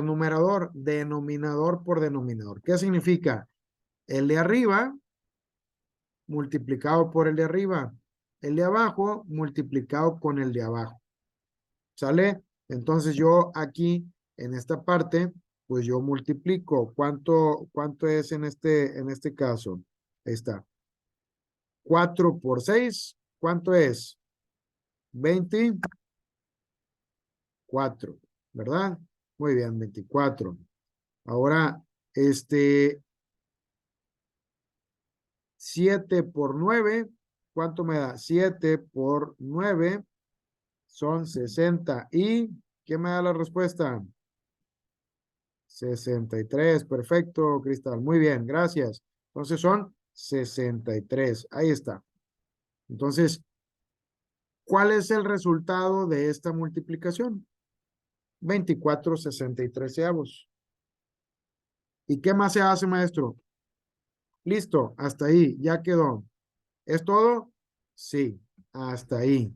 A: numerador, denominador por denominador. ¿Qué significa? El de arriba multiplicado por el de arriba. El de abajo multiplicado con el de abajo. ¿Sale? Entonces yo aquí, en esta parte, pues yo multiplico. ¿Cuánto es en este caso? Ahí está. 4 por 6, ¿cuánto es? 24, ¿verdad? Muy bien, 24. Ahora, 7 por 9, ¿cuánto me da? 7 por 9 son 60. ¿Y qué me da la respuesta? 63. Perfecto, Cristal. Muy bien, gracias. Entonces son 63. Ahí está. Entonces, ¿cuál es el resultado de esta multiplicación? 24/63. ¿Y qué más se hace, maestro? Listo, hasta ahí, ya quedó. ¿Es todo? Sí, hasta ahí.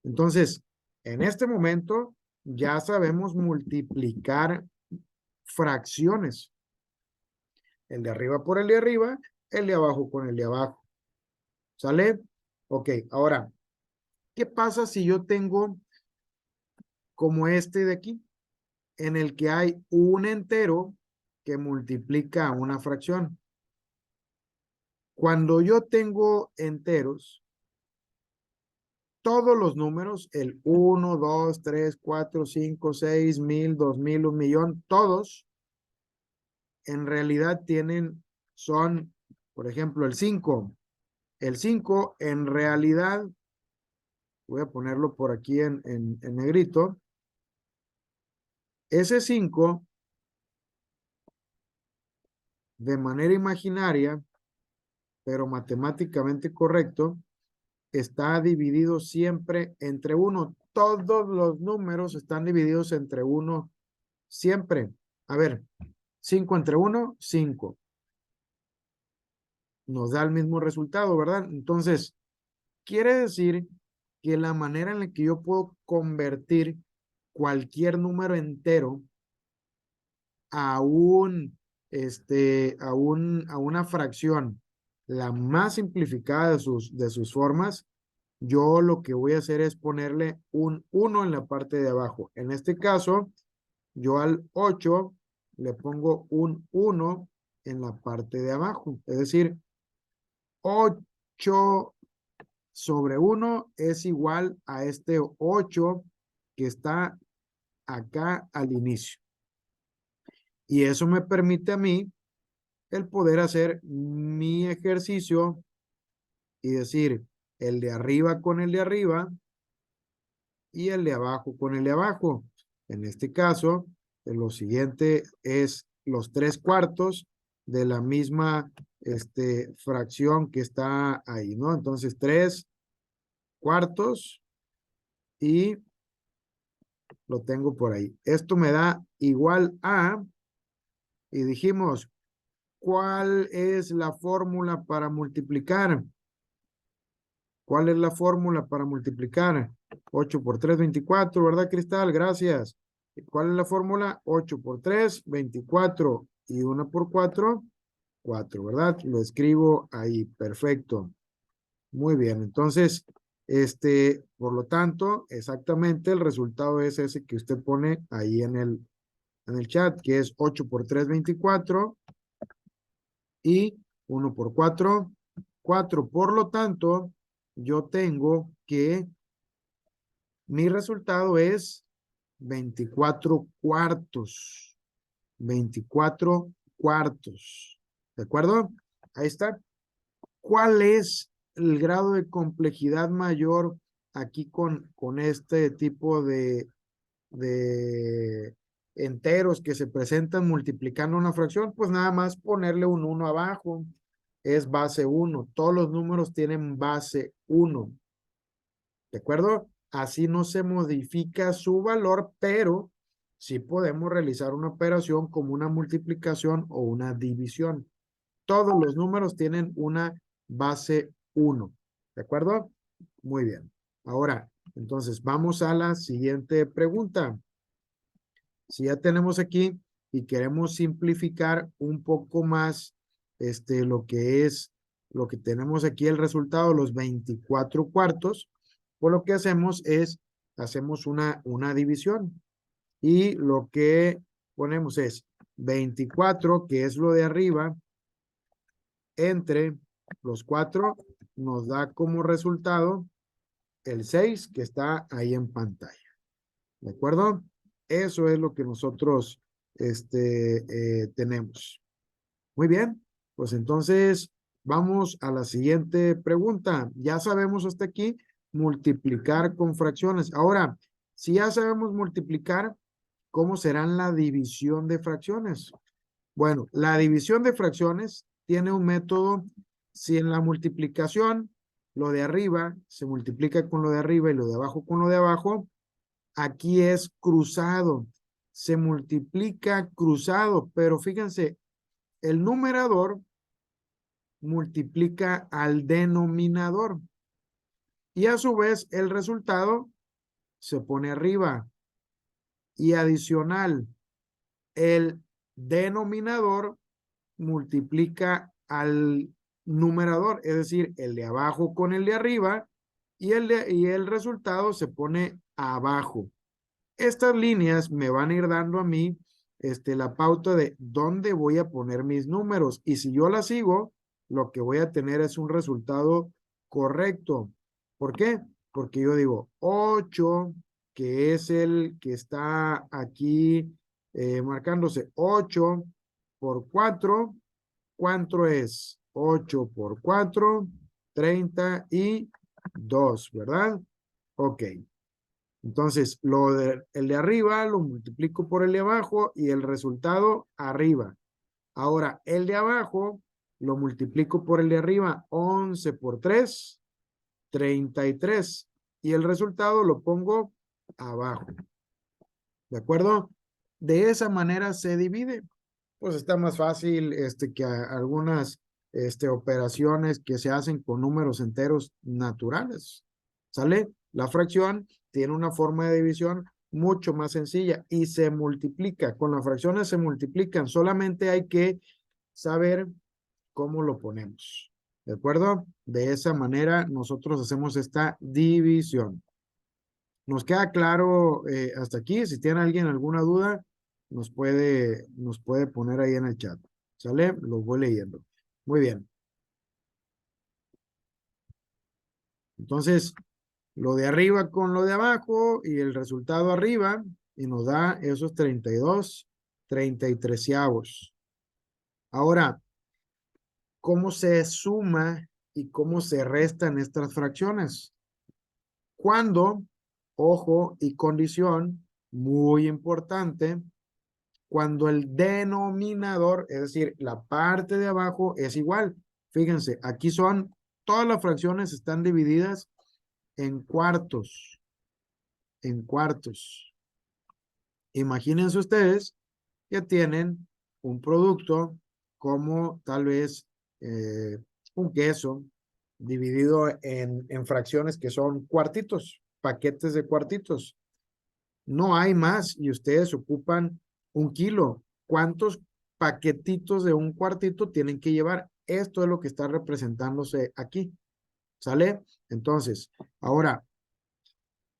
A: Entonces, en este momento ya sabemos multiplicar fracciones. El de arriba por el de arriba, el de abajo con el de abajo. ¿Sale? Ok, ahora, ¿qué pasa si yo tengo como este de aquí, en el que hay un entero que multiplica una fracción? Cuando yo tengo enteros, todos los números, el 1, 2, 3, 4, 5, 6, 1000, 2000, 1,000,000, todos en realidad son, por ejemplo, el 5. El 5 en realidad, voy a ponerlo por aquí en negrito, ese 5 de manera imaginaria, pero matemáticamente correcto, está dividido siempre entre 1. Todos los números están divididos entre 1 siempre. A ver, 5 entre 1, 5. Nos da el mismo resultado, ¿verdad? Entonces, quiere decir que la manera en la que yo puedo convertir cualquier número entero a a una fracción, la más simplificada de sus formas, yo lo que voy a hacer es ponerle un 1 en la parte de abajo. En este caso, yo al 8 le pongo un 1 en la parte de abajo. Es decir, 8 sobre 1 es igual a este 8 que está acá al inicio. Y eso me permite a mí el poder hacer mi ejercicio y decir el de arriba con el de arriba y el de abajo con el de abajo. En este caso, lo siguiente es los 3/4 de la misma fracción que está ahí, ¿no? Entonces, 3/4 y lo tengo por ahí. Esto me da igual a, y dijimos, ¿cuál es la fórmula para multiplicar? ¿Cuál es la fórmula para multiplicar? 8 por 3, 24, ¿verdad, Cristal? Gracias. ¿Cuál es la fórmula? 8 por 3, 24 y 1 por 4, 4, ¿verdad? Lo escribo ahí. Perfecto. Muy bien. Entonces, por lo tanto, exactamente el resultado es ese que usted pone ahí en el chat, que es 8 por 3, 24 y 1 por 4, 4. Por lo tanto, yo tengo que mi resultado es 24/4. 24/4. ¿De acuerdo? Ahí está. ¿Cuál es el grado de complejidad mayor aquí con este tipo de enteros que se presentan multiplicando una fracción? Pues nada más ponerle un 1 abajo. Es base 1. Todos los números tienen base 1. ¿De acuerdo? Así no se modifica su valor, pero sí podemos realizar una operación como una multiplicación o una división. Todos los números tienen una base 1. ¿De acuerdo? Muy bien. Ahora, entonces, vamos a la siguiente pregunta. Si ya tenemos aquí y queremos simplificar un poco más lo que es, lo que tenemos aquí, el resultado, los 24/4, pues lo que hacemos es, hacemos una división. Y lo que ponemos es 24, que es lo de arriba, entre los 4, nos da como resultado el 6 que está ahí en pantalla. ¿De acuerdo? Eso es lo que nosotros tenemos. Muy bien, pues entonces vamos a la siguiente pregunta. Ya sabemos hasta aquí multiplicar con fracciones. Ahora, si ya sabemos multiplicar, ¿cómo será la división de fracciones? Bueno, la división de fracciones tiene un método. Si en la multiplicación lo de arriba se multiplica con lo de arriba y lo de abajo con lo de abajo, aquí es cruzado. Se multiplica cruzado, pero fíjense, el numerador multiplica al denominador y a su vez el resultado se pone arriba y adicional, el denominador multiplica al numerador, es decir, el de abajo con el de arriba y el resultado se pone abajo. Estas líneas me van a ir dando a mí la pauta de dónde voy a poner mis números y si yo las sigo, lo que voy a tener es un resultado correcto. ¿Por qué? Porque yo digo 8, que es el que está aquí marcándose 8 por 4. ¿Cuánto es? 8 por 4, 32, ¿verdad? Ok. Entonces, el de arriba lo multiplico por el de abajo y el resultado arriba. Ahora, el de abajo lo multiplico por el de arriba. 11 por 3, 33. Y el resultado lo pongo abajo. ¿De acuerdo? De esa manera se divide. Pues está más fácil que algunas operaciones que se hacen con números enteros naturales. ¿Sale? La fracción tiene una forma de división mucho más sencilla y se multiplica. Con las fracciones se multiplican. Solamente hay que saber cómo lo ponemos. ¿De acuerdo? De esa manera nosotros hacemos esta división. ¿Nos queda claro hasta aquí? Si tiene alguien alguna duda, nos puede poner ahí en el chat. ¿Sale? Los voy leyendo. Muy bien. Entonces, lo de arriba con lo de abajo y el resultado arriba y nos da esos 32, 33. Ahora, ¿cómo se suma y cómo se restan estas fracciones? Cuando, ojo y condición, muy importante, cuando el denominador, es decir, la parte de abajo es igual. Fíjense, aquí son, todas las fracciones están divididas en cuartos, en cuartos. Imagínense ustedes que tienen un producto como tal vez un queso dividido en fracciones que son cuartitos, paquetes de cuartitos. No hay más y ustedes ocupan 1 kilo. ¿Cuántos paquetitos de un cuartito tienen que llevar? Esto es lo que está representándose aquí. ¿Sale? Entonces, ahora,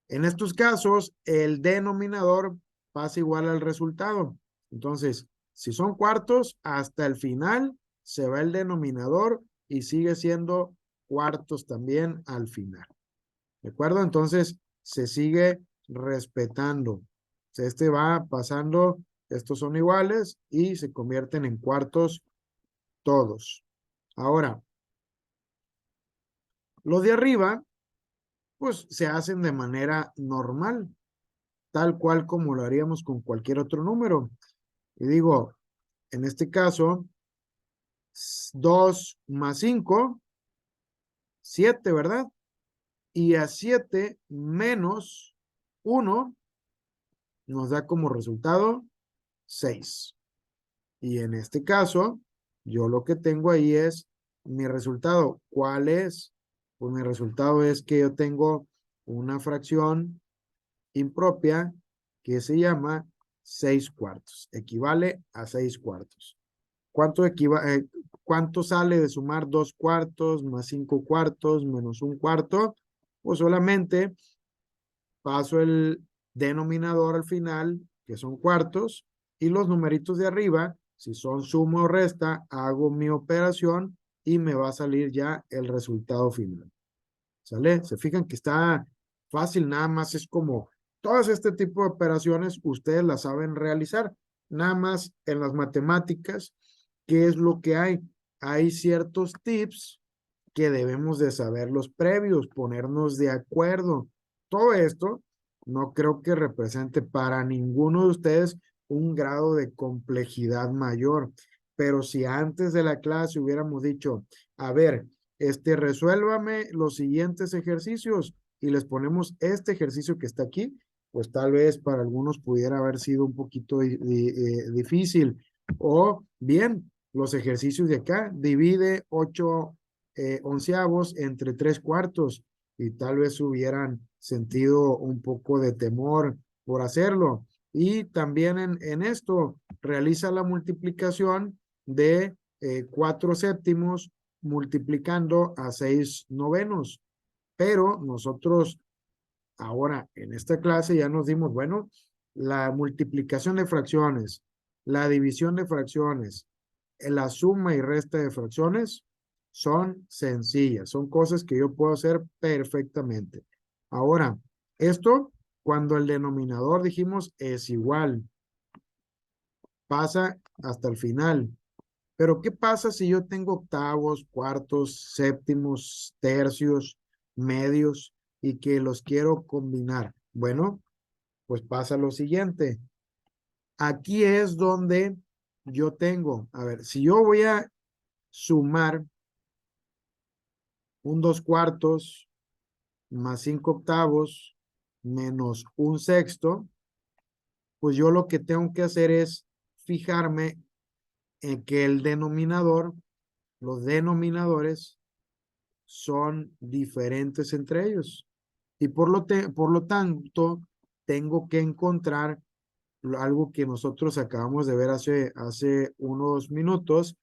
A: en estos casos, el denominador pasa igual al resultado. Entonces, si son cuartos, hasta el final se va el denominador y sigue siendo cuartos también al final. ¿De acuerdo? Entonces, se sigue respetando. Este va pasando, estos son iguales y se convierten en cuartos todos. Ahora, los de arriba, pues se hacen de manera normal, tal cual como lo haríamos con cualquier otro número. Y digo, en este caso, 2 más 5, 7, ¿verdad? Y a 7 menos 1 nos da como resultado 6. Y en este caso, yo lo que tengo ahí es mi resultado. ¿Cuál es? Pues mi resultado es que yo tengo una fracción impropia que se llama 6/4. Equivale a 6/4. ¿Cuánto sale de sumar 2/4 más 5/4 menos 1/4? Pues solamente paso el denominador al final, que son cuartos, y los numeritos de arriba, si son suma o resta, hago mi operación y me va a salir ya el resultado final. ¿Sale? Se fijan que está fácil, nada más es como todas este tipo de operaciones ustedes las saben realizar. nada más en las matemáticas, ¿qué es lo que hay? Hay ciertos tips que debemos de saber los previos, ponernos de acuerdo. Todo esto no creo que represente para ninguno de ustedes un grado de complejidad mayor, pero si antes de la clase hubiéramos dicho, a ver, resuélvame los siguientes ejercicios y les ponemos este ejercicio que está aquí, pues tal vez para algunos pudiera haber sido un poquito difícil. O bien, los ejercicios de acá, divide 8 onceavos entre 3 cuartos y tal vez hubieran sentido un poco de temor por hacerlo. Y también en esto realiza la multiplicación de 4 séptimos multiplicando a 6 novenos. Pero nosotros ahora en esta clase ya nos dimos, bueno, la multiplicación de fracciones, la división de fracciones, la suma y resta de fracciones son sencillas, son cosas que yo puedo hacer perfectamente. Ahora, esto cuando el denominador dijimos es igual, pasa hasta el final. Pero ¿qué pasa si yo tengo octavos, cuartos, séptimos, tercios, medios y que los quiero combinar? Bueno, pues pasa lo siguiente. Aquí es donde yo tengo, a ver, si yo voy a sumar un 2 cuartos más 5 octavos menos un sexto, pues yo lo que tengo que hacer es fijarme en que el denominador, los denominadores son diferentes entre ellos. Y por lo tanto, tengo que encontrar algo que nosotros acabamos de ver hace unos minutos.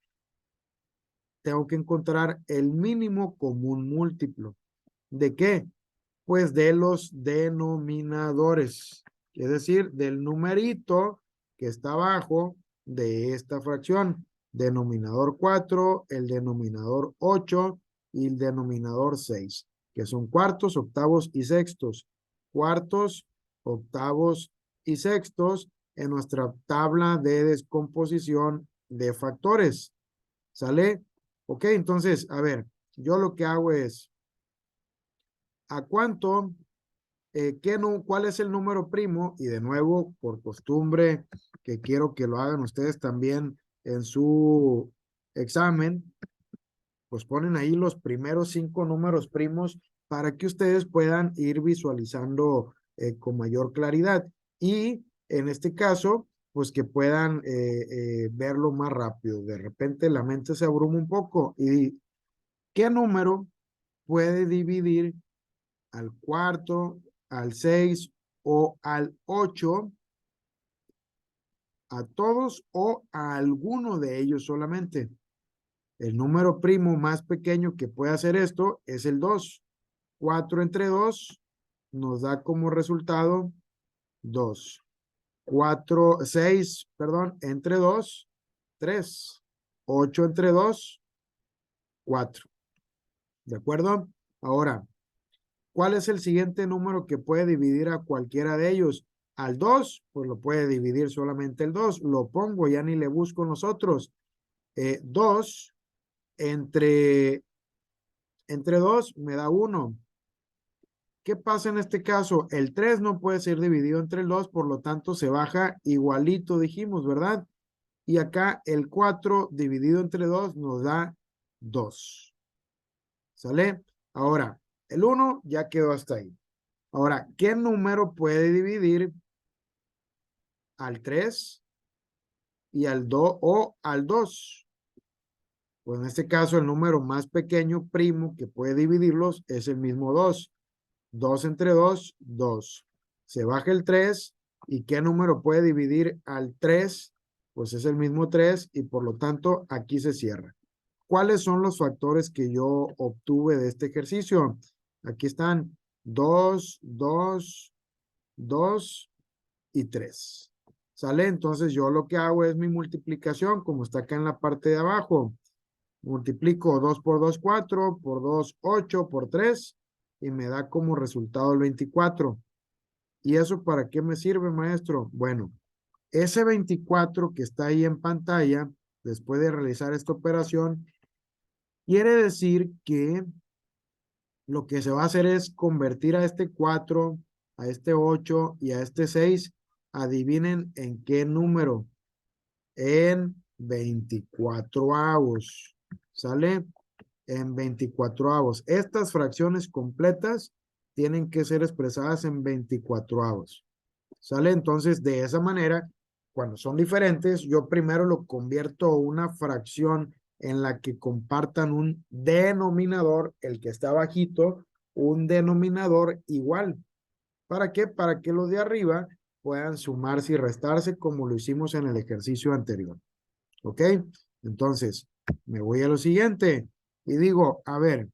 A: Tengo que encontrar el mínimo común múltiplo. ¿De qué? Pues de los denominadores, es decir, del numerito que está abajo de esta fracción. Denominador 4, el denominador 8 y el denominador 6, que son cuartos, octavos y sextos. Cuartos, octavos y sextos en nuestra tabla de descomposición de factores. ¿Sale? Ok, entonces, a ver, yo lo que hago es, ¿a cuánto? ¿Cuál es el número primo? Y de nuevo, por costumbre, que quiero que lo hagan ustedes también en su examen, pues ponen ahí los primeros 5 números primos para que ustedes puedan ir visualizando con mayor claridad. Y en este caso, pues que puedan verlo más rápido. De repente la mente se abruma un poco. ¿Y qué número puede dividir al cuarto, al 6 o al 8, a todos o a alguno de ellos solamente? El número primo más pequeño que puede hacer esto es el 2. 4 entre 2 nos da como resultado 2. 6, perdón, entre 2, 3. 8 entre 2, 4. ¿De acuerdo? Ahora, ¿cuál es el siguiente número que puede dividir a cualquiera de ellos? Al 2, pues lo puede dividir solamente el 2. Lo pongo, ya ni le busco nosotros. 2 entre 2 me da 1. ¿Qué pasa en este caso? El 3 no puede ser dividido entre el 2, por lo tanto se baja igualito, dijimos, ¿verdad? Y acá el 4 dividido entre 2 nos da 2. ¿Sale? Ahora, el 1 ya quedó hasta ahí. Ahora, ¿qué número puede dividir al 3 y al 2 o al 2? Pues en este caso el número más pequeño primo que puede dividirlos es el mismo 2. 2 entre 2, 2. Se baja el 3 y ¿qué número puede dividir al 3? Pues es el mismo 3 y por lo tanto aquí se cierra. ¿Cuáles son los factores que yo obtuve de este ejercicio? Aquí están 2, 2, 2 y 3. ¿Sale? Entonces yo lo que hago es mi multiplicación, como está acá en la parte de abajo. Multiplico 2 por 2, 4, por 2, 8, por 3, y me da como resultado el 24. ¿Y eso para qué me sirve, maestro? Bueno, Ese 24 que está ahí en pantalla, después de realizar esta operación, quiere decir que lo que se va a hacer es convertir a este 4, a este 8 y a este 6. Adivinen en qué número. En 24avos. ¿Sale? En 24avos. Estas fracciones completas tienen que ser expresadas en 24avos. ¿Sale? Entonces, de esa manera, cuando son diferentes, yo primero lo convierto a una fracción en la que compartan un denominador, el que está bajito, un denominador igual. ¿Para qué? Para que los de arriba puedan sumarse y restarse como lo hicimos en el ejercicio anterior. ¿Ok? Entonces, me voy a lo siguiente y digo, a ver,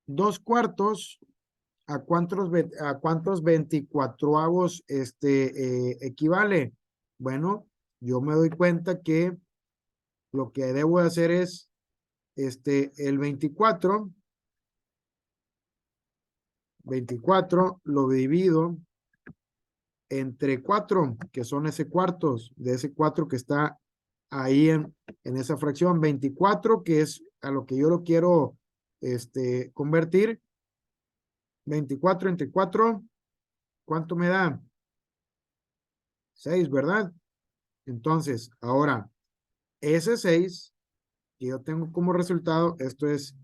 A: 2/4 a cuántos 24avos equivale. Bueno, yo me doy cuenta que lo que debo de hacer es el 24 lo divido entre 4, que son ese cuartos, de ese 4 que está ahí en esa fracción. 24, que es a lo que yo lo quiero convertir. 24 entre 4, ¿cuánto me da? 6, ¿verdad? Entonces, ahora, ese 6 que yo tengo como resultado, esto es